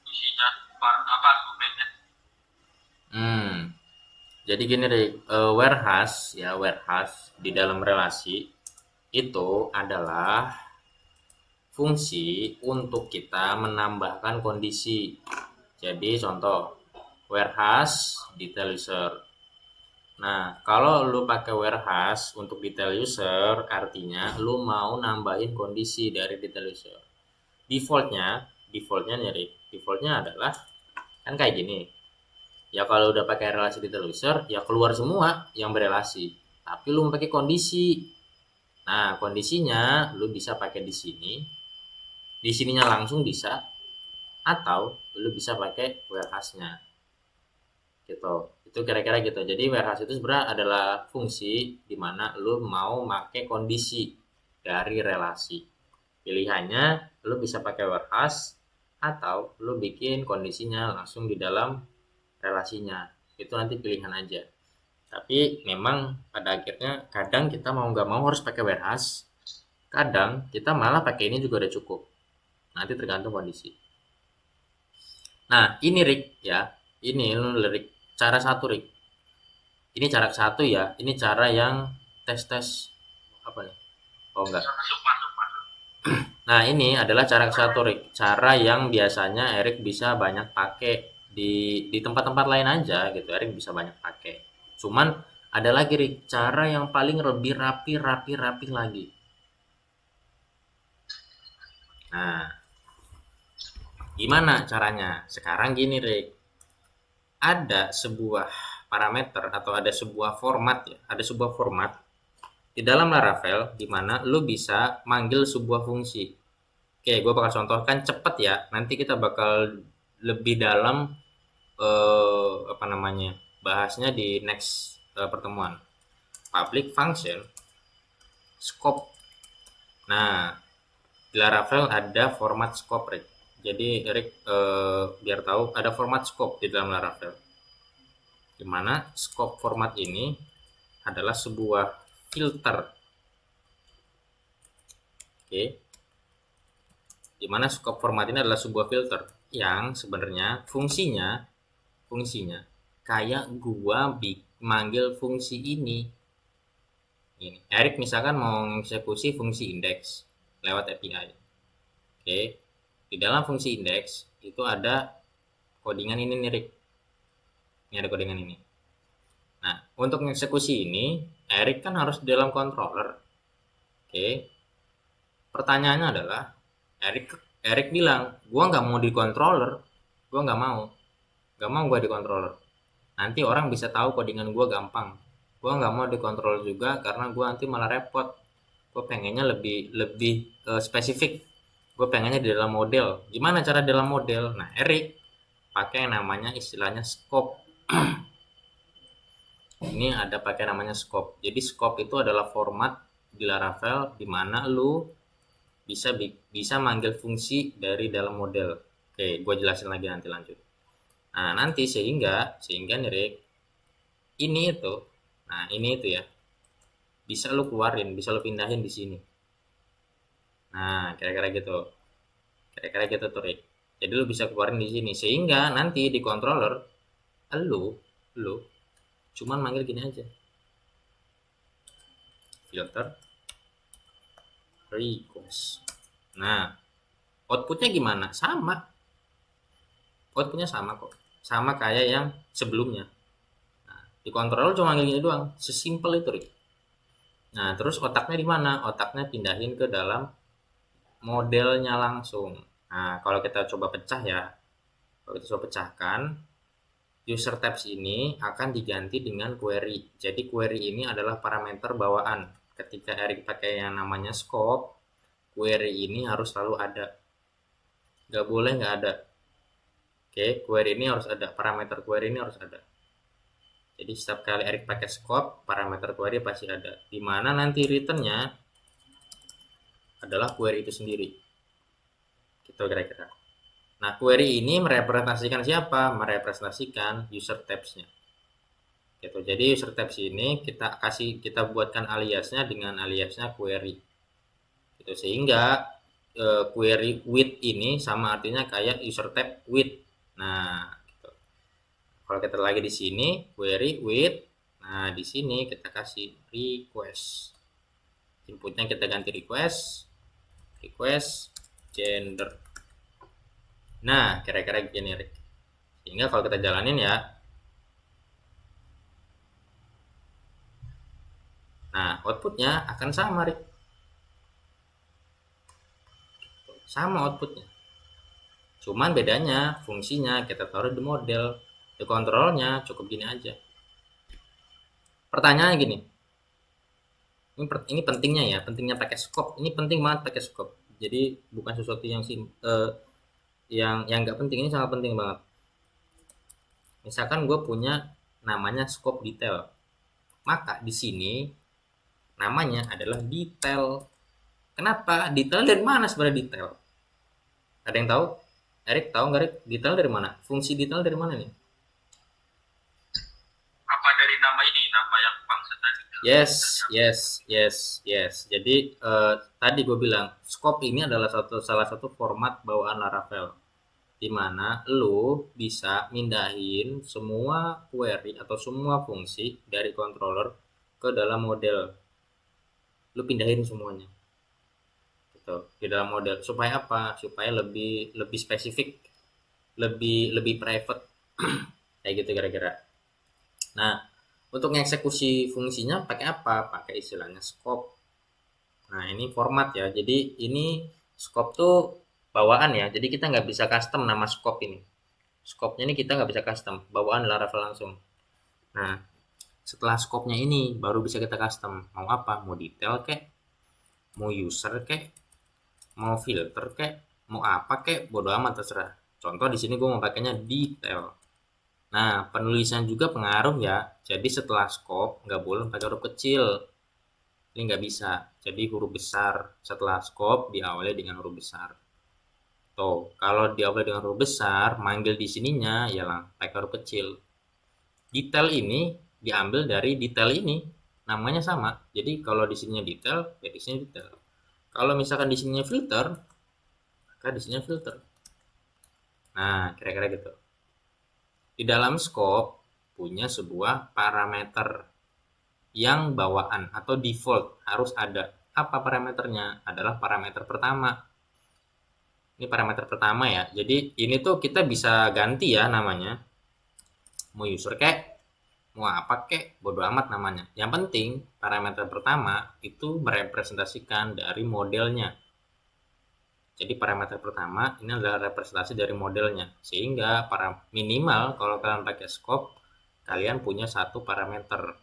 isinya apa argumennya. Jadi gini Rick, warehouse di dalam relasi itu adalah fungsi untuk kita menambahkan kondisi. Jadi contoh warehouse detail user. Nah, kalau lu pakai warehouse untuk detail user, artinya lu mau nambahin kondisi dari detail user. Defaultnya nih Rick, defaultnya adalah kan kayak gini. Ya kalau udah pakai relasi detail user, ya keluar semua yang berelasi. Tapi lu pakai kondisi. Nah, kondisinya lu bisa pakai di sini. Di sininya langsung bisa, atau lu bisa pakai warehouse-nya. Gitu. Itu kira-kira gitu. Jadi warehouse itu sebenarnya adalah fungsi di mana lu mau pakai kondisi dari relasi. Pilihannya lu bisa pakai warehouse atau lu bikin kondisinya langsung di dalam relasinya. Itu nanti pilihan aja. Tapi memang pada akhirnya kadang kita mau nggak mau harus pakai warehouse. Kadang kita malah pakai ini juga udah cukup. Nanti tergantung kondisi. Nah, ini Rick ya. Ini lu lirik cara satu Rick. Ini cara satu ya. Ini cara yang tes-tes apa nih? Oh enggak. Masuk, masuk, masuk. Nah, ini adalah cara satu Rick. Cara yang biasanya Erik bisa banyak pakai di tempat-tempat lain aja gitu. Erik bisa banyak pakai. Cuman ada lagi Rick, cara yang paling lebih rapi lagi. Nah, gimana caranya? Sekarang gini Rick, ada sebuah parameter atau ada sebuah format ya, ada sebuah format di dalam Laravel di mana lu bisa manggil sebuah fungsi. Oke, gue bakal contohkan cepet ya. Nanti kita bakal lebih dalam apa namanya bahasnya di next pertemuan. Public function scope. Nah, di Laravel ada format scope, Rick. Jadi Rick biar tahu ada format scope di dalam Laravel. Dimana scope format ini adalah sebuah filter. Oke. Dimana scope format ini adalah sebuah filter yang sebenarnya fungsinya kayak gua manggil fungsi ini. Erik misalkan mau mengeksekusi fungsi index lewat API. Oke. Di dalam fungsi index itu ada codingan ini nih Erik. Ini ada codingan ini. Nah, untuk mengeksekusi ini, Erik kan harus di dalam controller. Oke. Pertanyaannya adalah Erik bilang, gua nggak mau di controller, gua nggak mau gua di controller. Nanti orang bisa tahu codingan gua gampang. Gua nggak mau dikontrol juga karena gua nanti malah repot. Gua pengennya lebih spesifik. Gua pengennya di dalam model. Gimana cara dalam model? Nah, Erik pakai yang namanya istilahnya scope. Ini ada pakai namanya scope. Jadi scope itu adalah format di Laravel di mana lu bisa manggil fungsi dari dalam model. Oke, gue jelasin lagi nanti lanjut. Nah, nanti sehingga nih Rick, ini itu. Nah, ini itu ya. Bisa lu keluarin, bisa lu pindahin di sini. Nah, kira-kira gitu. Kira-kira gitu tuh Rick. Jadi lu bisa keluarin di sini sehingga nanti di controller lu cuman manggil gini aja. Filter request. Nah, outputnya gimana? Outputnya sama kok. Sama kayak yang sebelumnya. Nah, di controller cuma manggil gini doang. Sesimpel itu Rick. Nah, terus otaknya di mana? Otaknya pindahin ke dalam modelnya langsung. Nah, kalau kita coba pecah ya, kalau kita coba pecahkan, user tabs ini akan diganti dengan query. Jadi query ini adalah parameter bawaan. Ketika Erik pakai yang namanya scope, query ini harus selalu ada. Nggak boleh nggak ada. Oke, query ini harus ada. Parameter query ini harus ada. Jadi setiap kali Erik pakai scope, parameter query pasti ada. Dimana nanti returnnya adalah query itu sendiri. Gitu kira-kira. Nah, query ini merepresentasikan siapa? Merepresentasikan user tabs-nya. Gitu. Jadi user tabs ini kita buatkan aliasnya dengan aliasnya query. Gitu. Sehingga query with ini sama artinya kayak user tab with. Nah, gitu. Kalau kita lagi di sini query with, nah di sini kita kasih request. Inputnya kita ganti request gender. Nah, kira-kira gini, Rick. Sehingga kalau kita jalanin ya, nah outputnya akan sama, Rick. Sama outputnya. Cuman bedanya fungsinya kita taruh di model, di kontrolnya cukup gini aja. Pertanyaannya gini, ini pentingnya ya, pentingnya pakai scope. Ini penting banget pakai scope. Jadi bukan sesuatu yang yang nggak penting, ini sangat penting banget. Misalkan gue punya namanya scope detail, maka di sini namanya adalah detail. Kenapa? Detail dari mana sebenarnya detail? Ada yang tahu? Erik tahu nggak, Erik? Detail dari mana? Fungsi detail dari mana nih? Apa dari nama ini, nama yang function tadi? Yes. Jadi tadi gue bilang scope ini adalah salah satu format bawaan Laravel, di mana lo bisa mindahin semua query atau semua fungsi dari controller ke dalam model. Lo pindahin semuanya gitu di dalam model. Supaya apa? Supaya lebih spesifik, lebih private kayak gitu kira-kira. Nah, untuk mengeksekusi fungsinya pakai apa? Pakai istilahnya scope. Nah, ini format ya. Jadi ini scope tuh bawaan ya. Jadi kita nggak bisa custom nama scope ini. Scope-nya ini kita nggak bisa custom, bawaan Laravel langsung. Nah, setelah scope-nya ini baru bisa kita custom. Mau apa? Mau detail kek, mau user kek, mau filter kek, mau apa kek, bodo amat terserah. Contoh di sini gue mau pakainya detail. Nah, penulisan juga pengaruh ya. Jadi setelah scope nggak boleh pakai huruf kecil. Ini nggak bisa. Jadi huruf besar. Setelah scope diawali dengan huruf besar. Tuh, kalau diawali dengan huruf besar, manggil di sininya ya lah pakai huruf kecil. Detail ini diambil dari detail ini. Namanya sama. Jadi kalau di sininya detail, ya di sini detail. Kalau misalkan di sininya filter, maka di sininya filter. Nah, kira-kira gitu. Di dalam scope punya sebuah parameter yang bawaan atau default harus ada. Apa parameternya? Adalah parameter pertama. Ini parameter pertama ya. Jadi ini tuh kita bisa ganti ya namanya. Mau user kek, mau apa kek, bodo amat namanya. Yang penting parameter pertama itu merepresentasikan dari modelnya. Jadi parameter pertama ini adalah representasi dari modelnya. Sehingga para minimal kalau kalian pakai scope, kalian punya satu parameter.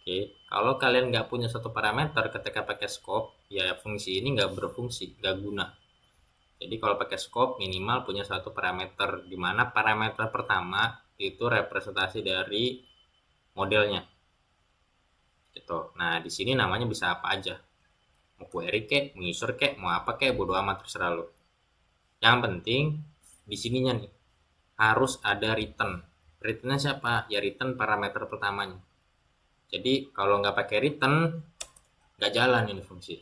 Oke, kalau kalian nggak punya satu parameter ketika pakai scope, ya fungsi ini nggak berfungsi, nggak guna. Jadi kalau pakai scope minimal punya satu parameter, di mana parameter pertama itu representasi dari modelnya. Gitu. Nah, di sini namanya bisa apa aja. Mau query kek, mau user kek, mau apa kek, bodo amat terserah lo. Yang penting di sininya nih harus ada return. Returnnya siapa? Ya return parameter pertamanya. Jadi kalau nggak pakai return nggak jalan ini fungsi.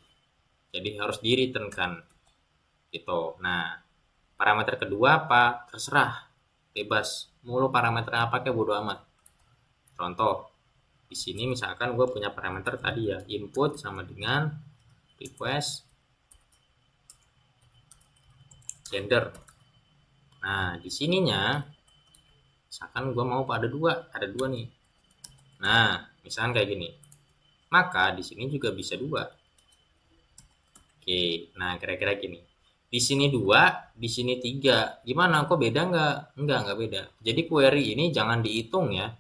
Jadi harus di return kan. Gitu. Nah, parameter kedua apa? Terserah, bebas. Mau lo parameter apa kek, bodo amat. Contoh, di sini misalkan gue punya parameter tadi ya, input sama dengan request gender. Nah, di sininya misalkan gue mau ada dua nih. Nah, misalkan kayak gini. Maka di sini juga bisa dua. Oke, nah kira-kira gini. Di sini 2, di sini 3. Gimana? Kok beda nggak? Nggak beda. Jadi query ini jangan dihitung ya.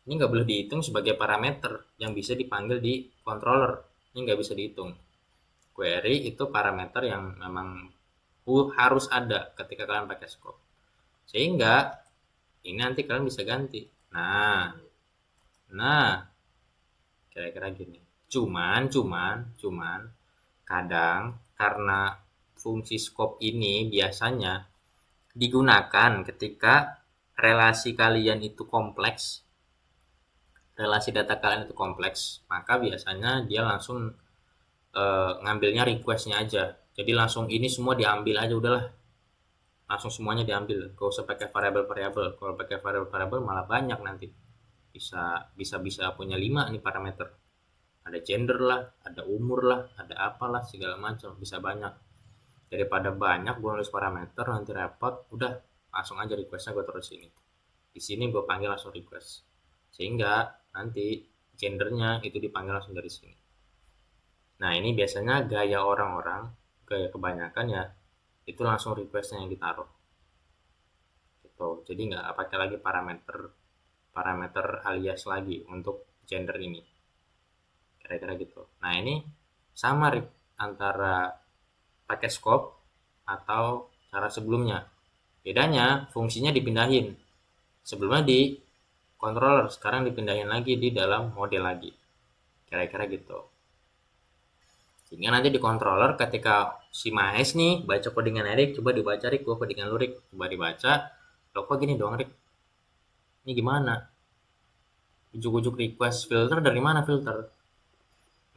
Ini nggak boleh dihitung sebagai parameter yang bisa dipanggil di controller. Ini nggak bisa dihitung. Query itu parameter yang memang harus ada ketika kalian pakai scope. Sehingga ini nanti kalian bisa ganti. Nah, kira-kira gini. Cuman kadang karena fungsi scope ini biasanya digunakan ketika relasi kalian itu kompleks, relasi data kalian itu kompleks, maka biasanya dia langsung ngambilnya requestnya aja. Jadi langsung ini semua diambil aja udahlah. langsung semuanya diambil, gak usah pakai variabel-variabel. Kalau pakai variabel-variabel malah banyak nanti, bisa bisa bisa punya 5 nih parameter, ada gender lah, ada umur lah, ada apalah segala macam, bisa banyak. Daripada banyak gue nulis parameter nanti repot, udah langsung aja requestnya gue terus sini, di sini gue panggil langsung request, sehingga nanti gendernya itu dipanggil langsung dari sini. Nah ini biasanya gaya orang-orang, gaya kebanyakan ya, itu langsung requestnya yang ditaruh gitu. Jadi nggak pakai lagi parameter parameter alias lagi untuk gender ini, kira-kira gitu. Nah ini sama Rick, antara pakai scope atau cara sebelumnya. Bedanya fungsinya dipindahin, sebelumnya di controller, sekarang dipindahin lagi di dalam model lagi, kira-kira gitu. Sehingga nanti di controller ketika si Mahes nih baca codingan Erik, coba dibaca Rik, gua codingan lu Rik, coba dibaca, lo kok gini dong Rik, ini gimana, ujuk-ujuk request filter dari mana filter,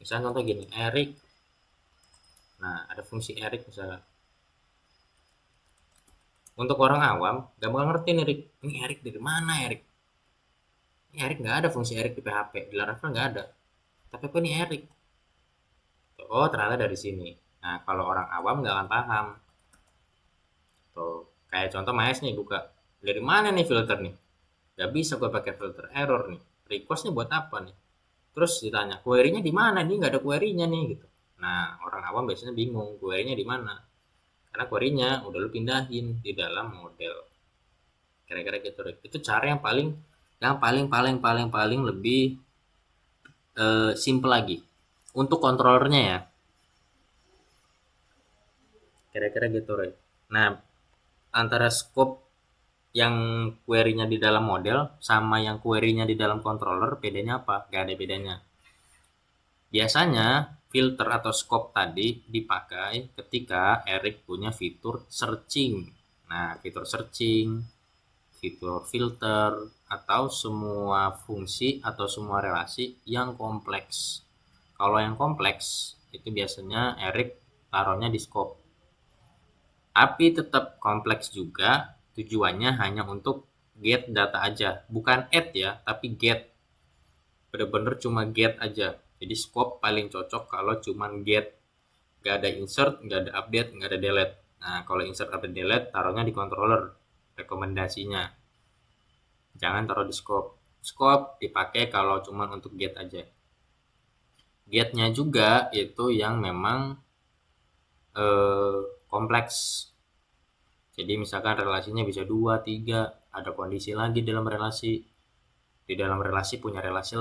misalnya contoh gini Erik, nah ada fungsi Erik misalnya. Untuk orang awam gak bakal ngerti nih Rik, ini Erik dari mana Erik, ini Erik nggak ada fungsi Erik di PHP, di Laravel nggak ada, tapi kok ini Erik, oh ternyata dari sini. Nah kalau orang awam nggak akan paham tuh, kayak contoh Mahes nih buka, dari mana nih filter nih, nggak bisa gue pakai filter, error nih, requestnya buat apa nih, terus ditanya query-nya di mana nih, nggak ada query-nya nih gitu. Nah orang awam biasanya bingung query-nya di mana, karena query-nya udah lu pindahin di dalam model, kira-kira gitu. Itu cara yang paling paling lebih simple lagi untuk controllernya ya, kira-kira gitu Roy. Nah antara scope yang query-nya di dalam model sama yang query-nya di dalam controller bedanya apa? Gak ada bedanya. Biasanya filter atau scope tadi dipakai ketika Erik punya fitur searching. Nah, fitur searching, fitur filter, atau semua fungsi atau semua relasi yang kompleks. Kalau yang kompleks itu biasanya Erik taruhnya di scope. Tapi tetap kompleks juga, tujuannya hanya untuk get data aja, bukan add ya, tapi get, bener-bener cuma get aja. Jadi scope paling cocok kalau cuma get, nggak ada insert, nggak ada update, nggak ada delete. Nah kalau insert update delete taruhnya di controller, rekomendasinya jangan taruh di scope. Scope dipakai kalau cuma untuk get aja. Getnya juga itu yang memang kompleks. Jadi misalkan relasinya bisa 2, 3, ada kondisi lagi dalam relasi. Di dalam relasi punya relasi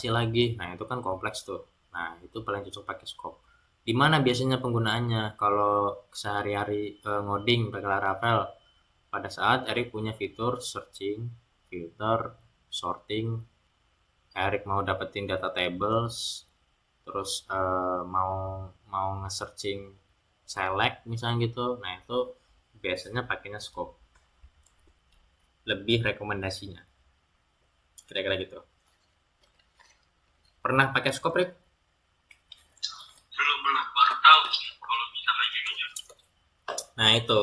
lagi. Nah, itu kan kompleks tuh. Nah, itu paling cocok pakai scope. Di mana biasanya penggunaannya? Kalau sehari-hari ngoding pakai Laravel, pada saat Erik punya fitur searching, filter, sorting, Erik mau dapetin data tables, terus mau mau nge-searching select misalnya gitu. Nah, itu biasanya pakainya scope. Lebih rekomendasinya. Kira-kira gitu. Pernah pakai scope, Rick? Belum baru tahu sih kalau bisa kayak gini. Nah, itu.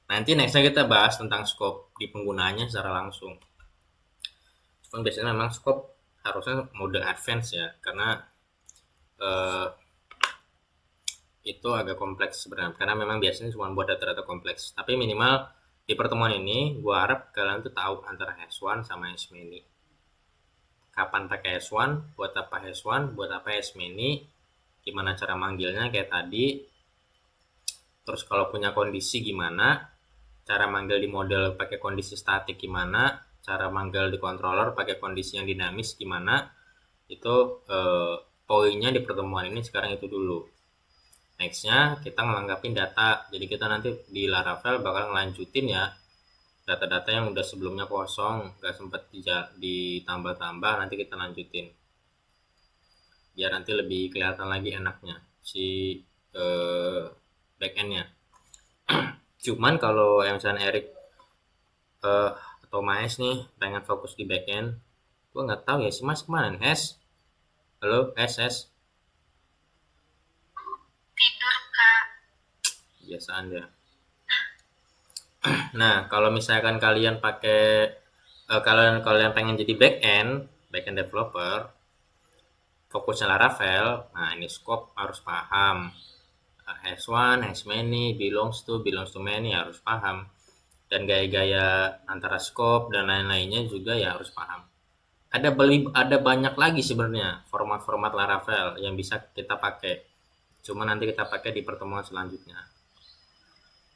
Nanti nextnya kita bahas tentang scope di penggunaannya secara langsung. Cuman biasanya memang scope harusnya mode advance ya, karena eh, itu agak kompleks sebenarnya. Karena memang biasanya cuma buat data-data kompleks. Tapi minimal di pertemuan ini, gue harap kalian tuh tahu antara hash1 sama hashmany. Kapan pakai hash1, buat apa hash1, buat apa hashmany, gimana cara manggilnya kayak tadi. Terus kalau punya kondisi gimana, cara manggil di model pakai kondisi statik gimana, cara manggil di controller pakai kondisi yang dinamis gimana, itu poinnya di pertemuan ini sekarang itu dulu. Nextnya kita ngelanggapin data, jadi kita nanti di Laravel bakal ngelanjutin ya data-data yang udah sebelumnya kosong, gak sempet ditambah-tambah, nanti kita lanjutin biar nanti lebih kelihatan lagi enaknya si backendnya. Cuman kalau yang misalnya Erik atau Maes nih pengen fokus di backend, gue nggak tahu ya si Mas kemana nih. Halo Hes, Tidur, Kak. biasaan ya. Nah, kalau misalkan kalian pakai kalian kalian pengen jadi back end developer, fokusnya Laravel, nah ini scope harus paham. Has one, has many, belongs to many harus paham. Dan gaya-gaya antara scope dan lain-lainnya juga ya harus paham. Ada banyak lagi sebenarnya format-format Laravel yang bisa kita pakai. Cuma nanti kita pakai di pertemuan selanjutnya.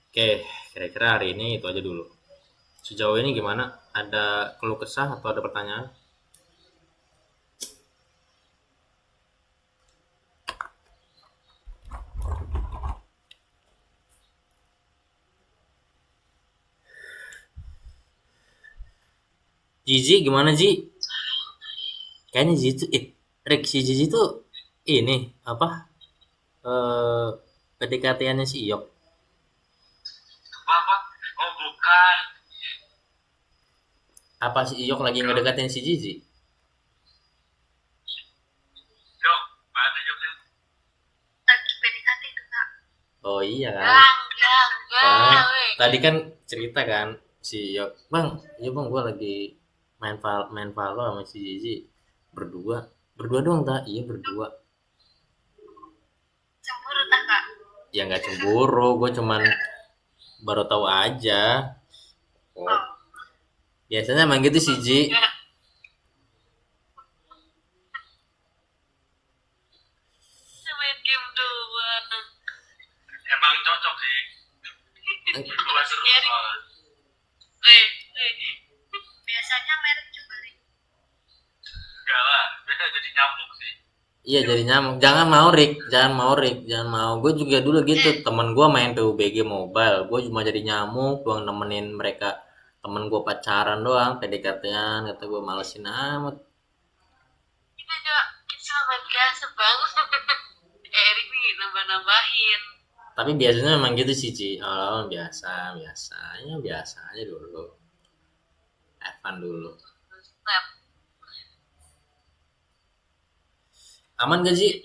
Oke, kira-kira hari ini itu aja dulu. Sejauh ini gimana? Ada keluh kesah atau ada pertanyaan? Zizi gimana Ji? Kayaknya Zizi tuh, Rick si Zizi tuh ini apa? Eh PDKT-annya si Iyok. Apa? Oh bukan. Apa si Iyok lagi ngedekatin si Zizi? Yo, mana yo? Lagi PDKT itu kak. Oh iya kan? Gang, weh. Tadi kan cerita kan si Iyok, bang, iya bang, gue lagi main Valo sama si Zizi berdua, berdua doang tak? Iya berdua. Cemburu tak kak? Ya nggak cemburu, gue cuman baru tahu aja. Oh, biasanya emang gitu sih Ji. Ya, main game doang. Emang cocok sih. Berdua seru. Scary. Weh, weh. Biasanya merek juga nih. Enggak lah, beda jadi nyamuk sih. Iya jadi nyamuk. Jangan mau Rick, jangan mau Rick, jangan mau. Gue juga dulu gitu. Temen gue main PUBG Mobile, gue cuma jadi nyamuk, doang nemenin mereka. Temen gue pacaran doang, PDKT-an, kata gue malesin amat. Kita juga sahabat biasa banget. Erik nih nambah-nambahin. Tapi biasanya memang gitu sih Ci. Awal-awal biasanya biasa aja dulu. Have fun dulu. Snap. Aman gak Ci?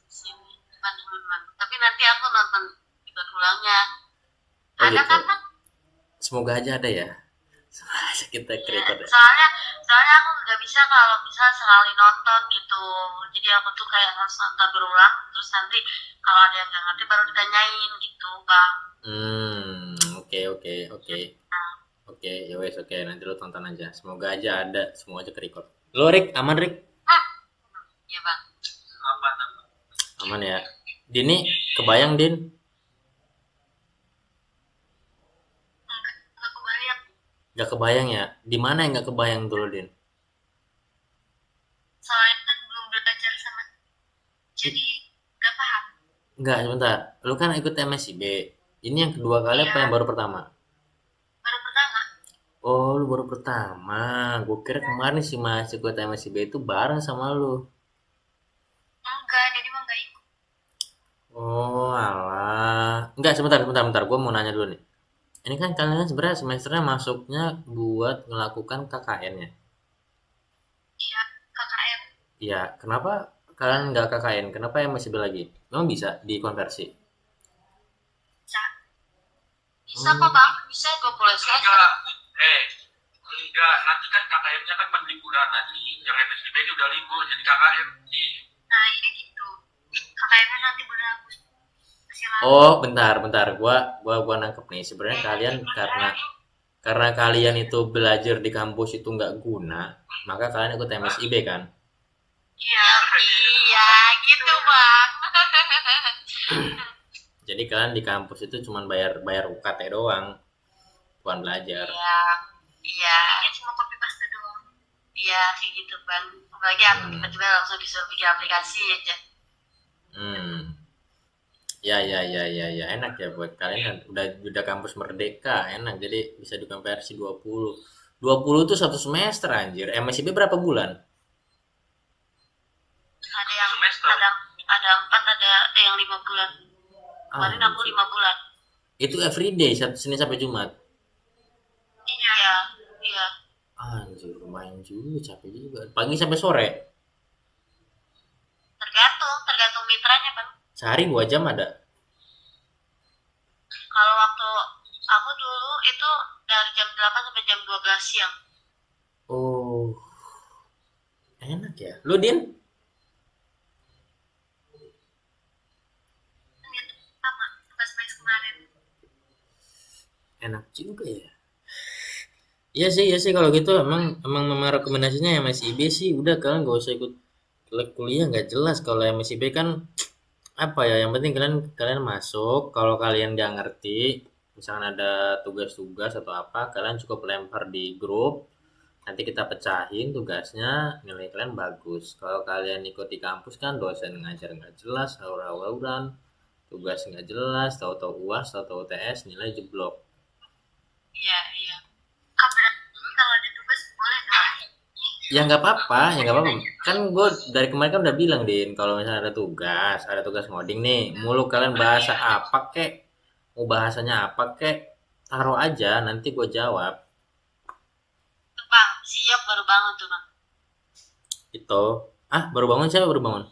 Sini. Teman-teman. Tapi nanti aku nonton episode ulangnya. Oh Ada gitu. kan Kak? Semoga aja ada ya. Semoga aja kita Iya. record ya. Soalnya aku nggak bisa kalau bisa sekali nonton gitu. Jadi aku tuh kayak harus nonton berulang. Terus nanti kalau ada yang nggak ngerti baru ditanyain gitu bang. Oke. Oke, ya wes oke. Nanti lo tonton aja. Semoga aja ada, semua aja ke record. Lo Rick, aman Rick? Ah, iya bang. Apa? Aman ya. Dini, kebayang Din? Nggak kebayang. Gak kebayang ya? Di mana yang gak kebayang dulu Din? Soalnya kan belum belajar sama. Jadi nggak paham. Enggak, sebentar. Lu kan ikut MSIB. Ini yang kedua kali apa Iya. yang baru pertama? Baru pertama. Oh, lu baru pertama. Gue kira kemarin sih Mas ikut MSIB itu bareng sama lu. Enggak, jadi mah nggak ikut. Oh, alah. Enggak, sebentar. Gue mau nanya dulu nih. Ini kan kalian kan sebenarnya semesternya masuknya buat melakukan KKN ya? Iya, KKM. Iya, kenapa kalian nggak KKN? Kenapa MSIB lagi? Memang bisa dikonversi? Bisa. Bisa kok bang. Bisa 20 semester. Enggak. Enggak. Nanti kan KKM-nya kan pas liburan nanti. Yang MSB ini udah libur, jadi KKM nih. Nah ini gitu. KKM-nya nanti bulan Agustus. Masih lama. Oh, bentar. Gua nangkep nih. Sebenarnya kalian karena kalian itu belajar di kampus itu nggak guna, maka kalian ikut MSIB kan? Iya, iya gitu bang. Jadi kalian di kampus itu cuma bayar UKT doang, bukan belajar. Iya, iya. Ini cuma copy paste doang. Iya, kayak gitu bang. Apalagi aku tiba-tiba langsung disuruh bikin aplikasi aja. Ya, enak ya buat kalian kan udah kampus merdeka, enak. Jadi bisa dikonversi 20. 20 itu satu semester anjir. MSIB berapa bulan? Ada yang Semester. ada 4, ada yang 5 bulan. Kemarin aku Anjir. 5 bulan. Itu everyday, Senin sampai Jumat. Iya, iya. Anjir, lumayan juga, capek juga. Pagi sampai sore. Tergantung mitranya bang. Sehari 2 jam ada. Kalau waktu Aku dulu itu dari jam 8 sampai jam 12 siang. Oh, enak ya. Lu Din? Kan itu sama tugas mes kemarin. Enak juga ya. Iya sih kalau gitu emang rekomendasinya MSIB sih udah kalian gak usah ikut kuliah nggak jelas kalau MSIB kan apa ya yang penting kalian kalian masuk kalau kalian nggak ngerti misalkan ada tugas-tugas atau apa kalian cukup lempar di grup nanti kita pecahin tugasnya nilai kalian bagus kalau kalian ikut di kampus kan dosen ngajar nggak jelas aura-auran tugas nggak jelas tahu-tahu UAS tahu-tahu TS nilai jeblok. Iya, iya. Ah, berarti kalau ada tugas boleh dong. Ya nggak apa-apa, ya nggak apa-apa. Kan gue dari kemarin kan udah bilang Din, kalau misalnya ada tugas ngoding nih, mulu kalian bahasa apa kek, mau bahasanya apa kek, taruh aja, nanti gue jawab. Tuh, Bang, siap baru bangun tuh, Bang. Itu, baru bangun siapa baru bangun?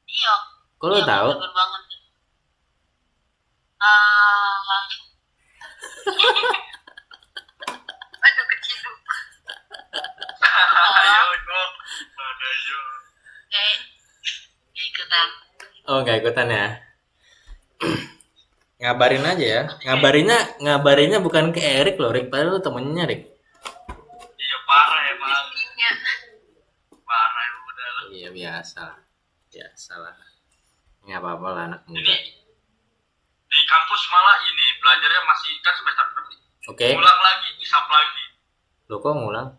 Iya, Kok lo iya tahu? bener baru bangun tuh. Ah, aduh keciduk. Ayo, Oh, kok. Mana yo. kayak ikutan. Oh nggak ikutan ya? Ngabarin aja ya. Ngabarinnya bukan ke Erik loh, Rik. Padahal lu temennya Rik. Iya parah emang. Iya. Parah ya udah lah. Iya biasa, biasa lah. Nggak apa-apa lah anak muda. Ini di kampus malah ini belajarnya masih kan semester 6 nih. Oke, Ulang lagi, isap lagi. lo kok ngulang?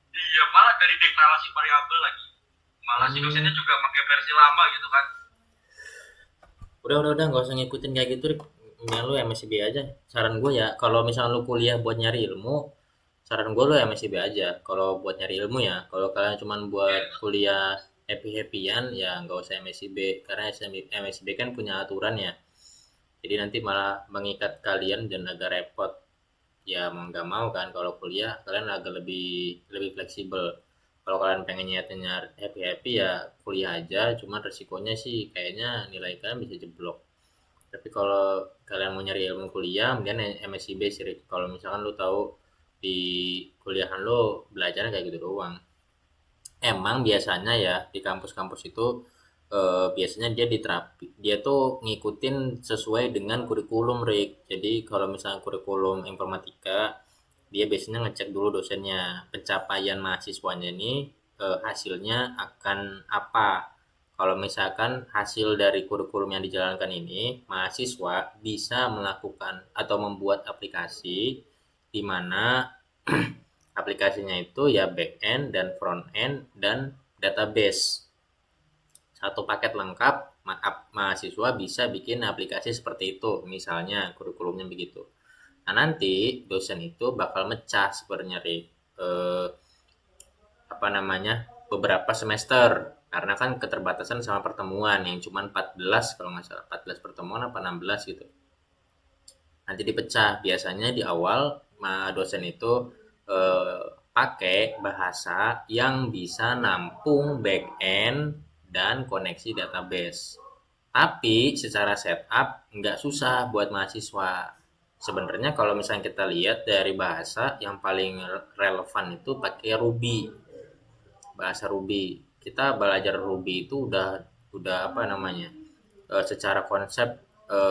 Iya, malah dari deklarasi variabel lagi. Malah si dosennya juga pakai versi lama gitu kan. Udah nggak usah ngikutin kayak gitu Rik. Mendingan lu MSIB aja saran gue ya kalau misalnya lu kuliah buat nyari ilmu saran gue lu MSIB aja kalau buat nyari ilmu ya kalau kalian cuman buat kuliah happy-happyan ya nggak usah MSIB karena MSIB kan punya aturan ya jadi nanti malah mengikat kalian dan agak repot ya mau nggak mau kan kalau kuliah kalian agak lebih lebih fleksibel kalau kalian pengen niatnya happy happy ya kuliah aja cuman resikonya sih kayaknya nilai kalian bisa jeblok tapi kalau kalian mau nyari ilmu kuliah mendingan MSIB sih Rik. Kalau misalkan lu tahu di kuliahan lu belajarnya kayak gitu doang emang biasanya ya di kampus-kampus itu biasanya dia tuh ngikutin sesuai dengan kurikulum Rick. Jadi kalau misalnya kurikulum informatika dia biasanya ngecek dulu dosennya pencapaian mahasiswanya ini hasilnya akan apa. Kalau misalkan hasil dari kurikulum yang dijalankan ini mahasiswa bisa melakukan atau membuat aplikasi di mana aplikasinya itu ya back end dan front end dan database satu paket lengkap mahasiswa bisa bikin aplikasi seperti itu misalnya kurikulumnya begitu nah nanti dosen itu bakal mecah sebenarnya apa namanya beberapa semester karena kan keterbatasan sama pertemuan yang cuma 14 kalau nggak salah 14 pertemuan apa 16 gitu nanti dipecah biasanya di awal dosen itu pakai bahasa yang bisa nampung back end dan koneksi database tapi secara setup nggak susah buat mahasiswa sebenarnya kalau misalnya kita lihat dari bahasa yang paling relevan itu pakai Ruby bahasa Ruby kita belajar Ruby itu udah apa namanya secara konsep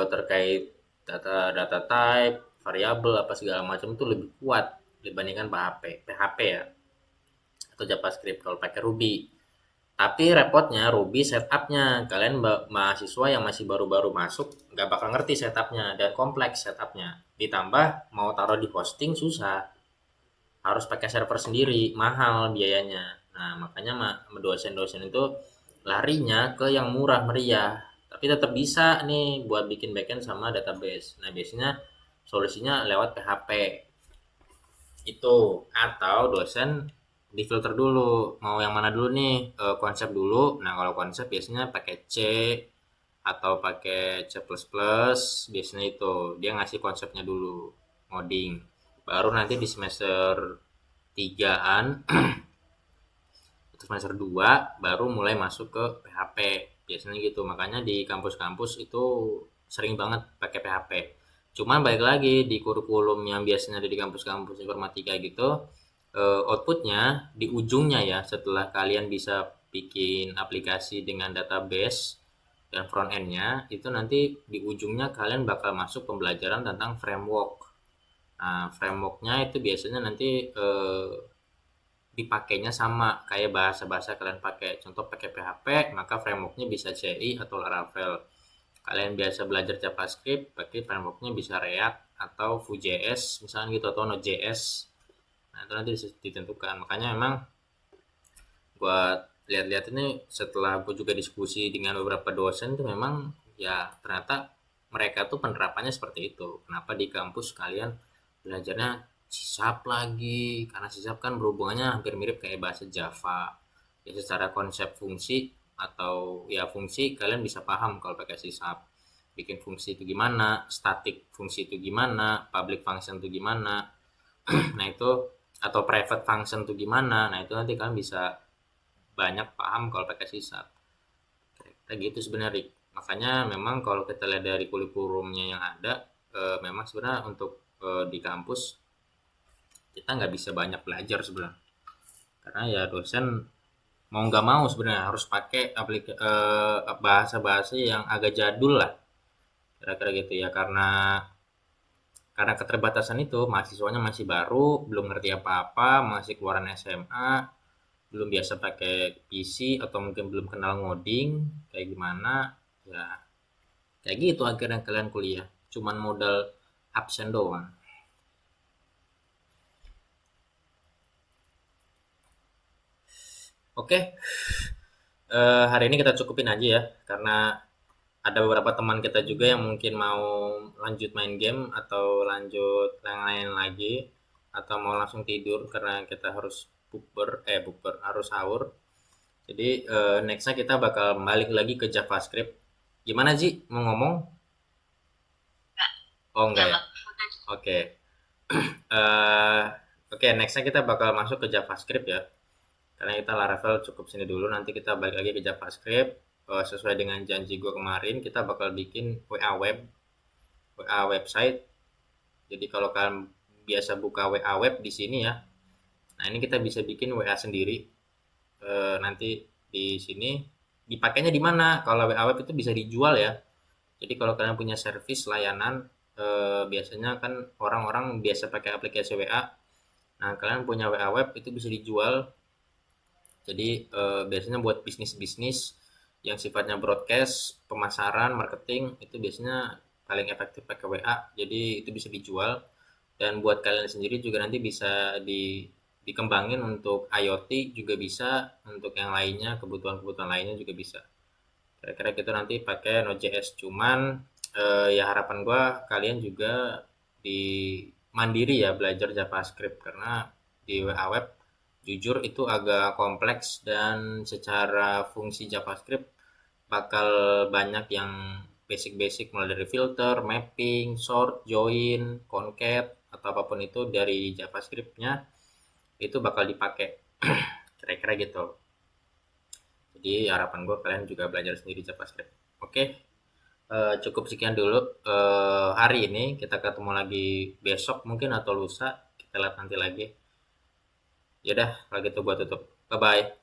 terkait data type variabel apa segala macam itu lebih kuat dibandingkan PHP ya atau JavaScript kalau pakai Ruby tapi repotnya Ruby setupnya kalian mahasiswa yang masih baru-baru masuk nggak bakal ngerti setupnya dan kompleks setupnya ditambah mau taruh di hosting susah harus pakai server sendiri mahal biayanya nah makanya dosen-dosen itu larinya ke yang murah meriah tapi tetap bisa nih buat bikin backend sama database nah biasanya solusinya lewat PHP itu atau dosen difilter dulu mau yang mana dulu nih konsep dulu nah kalau konsep biasanya pakai C atau pakai C++ biasanya itu dia ngasih konsepnya dulu ngoding baru nanti di semester 3-an semester 2 baru mulai masuk ke PHP biasanya gitu makanya di kampus-kampus itu sering banget pakai PHP Cuman balik lagi di kurikulum yang biasanya ada di kampus-kampus informatika gitu, outputnya di ujungnya ya, setelah kalian bisa bikin aplikasi dengan database dan front end-nya, itu nanti di ujungnya kalian bakal masuk pembelajaran tentang framework. Nah, framework-nya itu biasanya nanti dipakainya sama kayak bahasa-bahasa kalian pakai. Contoh pakai PHP, maka framework-nya bisa CI atau Laravel. Kalian biasa belajar JavaScript, pakai framework-nya bisa React atau Vue.js misalnya gitu, atau Node.js. Nah, itu nanti ditentukan. Makanya memang buat lihat-lihat ini, setelah gue juga diskusi dengan beberapa dosen tuh, memang ya ternyata mereka tuh penerapannya seperti itu. Kenapa di kampus kalian belajarnya sisap lagi, karena sisap kan berhubungannya hampir mirip kayak bahasa Java ya. Secara konsep fungsi atau ya fungsi kalian bisa paham kalau pakai sisap, bikin fungsi itu gimana, static fungsi itu gimana, public function itu gimana. Nah itu, atau private function itu gimana, nah itu nanti kalian bisa banyak paham kalau pakai sisap. Kayak gitu sebenarnya, Rik. Makanya memang kalau kita lihat dari kurikulumnya yang ada, memang sebenarnya untuk di kampus kita nggak bisa banyak belajar sebenarnya, karena ya dosen mau nggak mau sebenarnya harus pakai bahasa-bahasa yang agak jadul lah, kira-kira gitu ya, karena keterbatasan itu, mahasiswanya masih baru, belum ngerti apa-apa, masih keluaran SMA, belum biasa pakai PC, atau mungkin belum kenal ngoding kayak gimana ya. Kayak gitu akhirnya kalian kuliah cuman modal absen doang. Oke, hari ini kita cukupin aja ya, karena ada beberapa teman kita juga yang mungkin mau lanjut main game atau lanjut yang lain lagi, atau mau langsung tidur karena kita harus bukber harus sahur. Jadi nextnya kita bakal balik lagi ke JavaScript. Gimana Ji, mau ngomong? Enggak, Oh enggak ya? jangan. Udah. Oke. Eh, Oke, nextnya kita bakal masuk ke JavaScript ya. Karena kita Laravel cukup sini dulu, nanti kita balik lagi ke JavaScript. Sesuai dengan janji gue kemarin, kita bakal bikin WA website. Jadi kalau kalian biasa buka WA web di sini ya, nah ini kita bisa bikin WA sendiri. Nanti di sini dipakainya di mana? Kalau WA web itu bisa dijual ya. Jadi kalau kalian punya service layanan, biasanya kan orang-orang biasa pakai aplikasi WA. Nah, kalian punya WA web itu bisa dijual. Jadi biasanya buat bisnis-bisnis yang sifatnya broadcast, pemasaran, marketing, itu biasanya paling efektif pakai WA. Jadi itu bisa dijual. Dan buat kalian sendiri juga nanti bisa dikembangin untuk IoT juga bisa, untuk yang lainnya, kebutuhan-kebutuhan lainnya juga bisa. Kira-kira gitu nanti pakai Node.js. Cuman ya harapan gua kalian juga di mandiri ya belajar JavaScript, karena di WA Web jujur itu agak kompleks, dan secara fungsi JavaScript bakal banyak yang basic-basic, mulai dari filter, mapping, sort, join, concat, atau apapun itu dari JavaScript-nya itu bakal dipakai. Kira-kira gitu. Jadi harapan gue kalian juga belajar sendiri JavaScript. Oke, cukup sekian dulu hari ini. Kita ketemu lagi besok mungkin atau lusa. Kita lihat nanti lagi. Yaudah, kalau gitu buat tutup. Bye bye.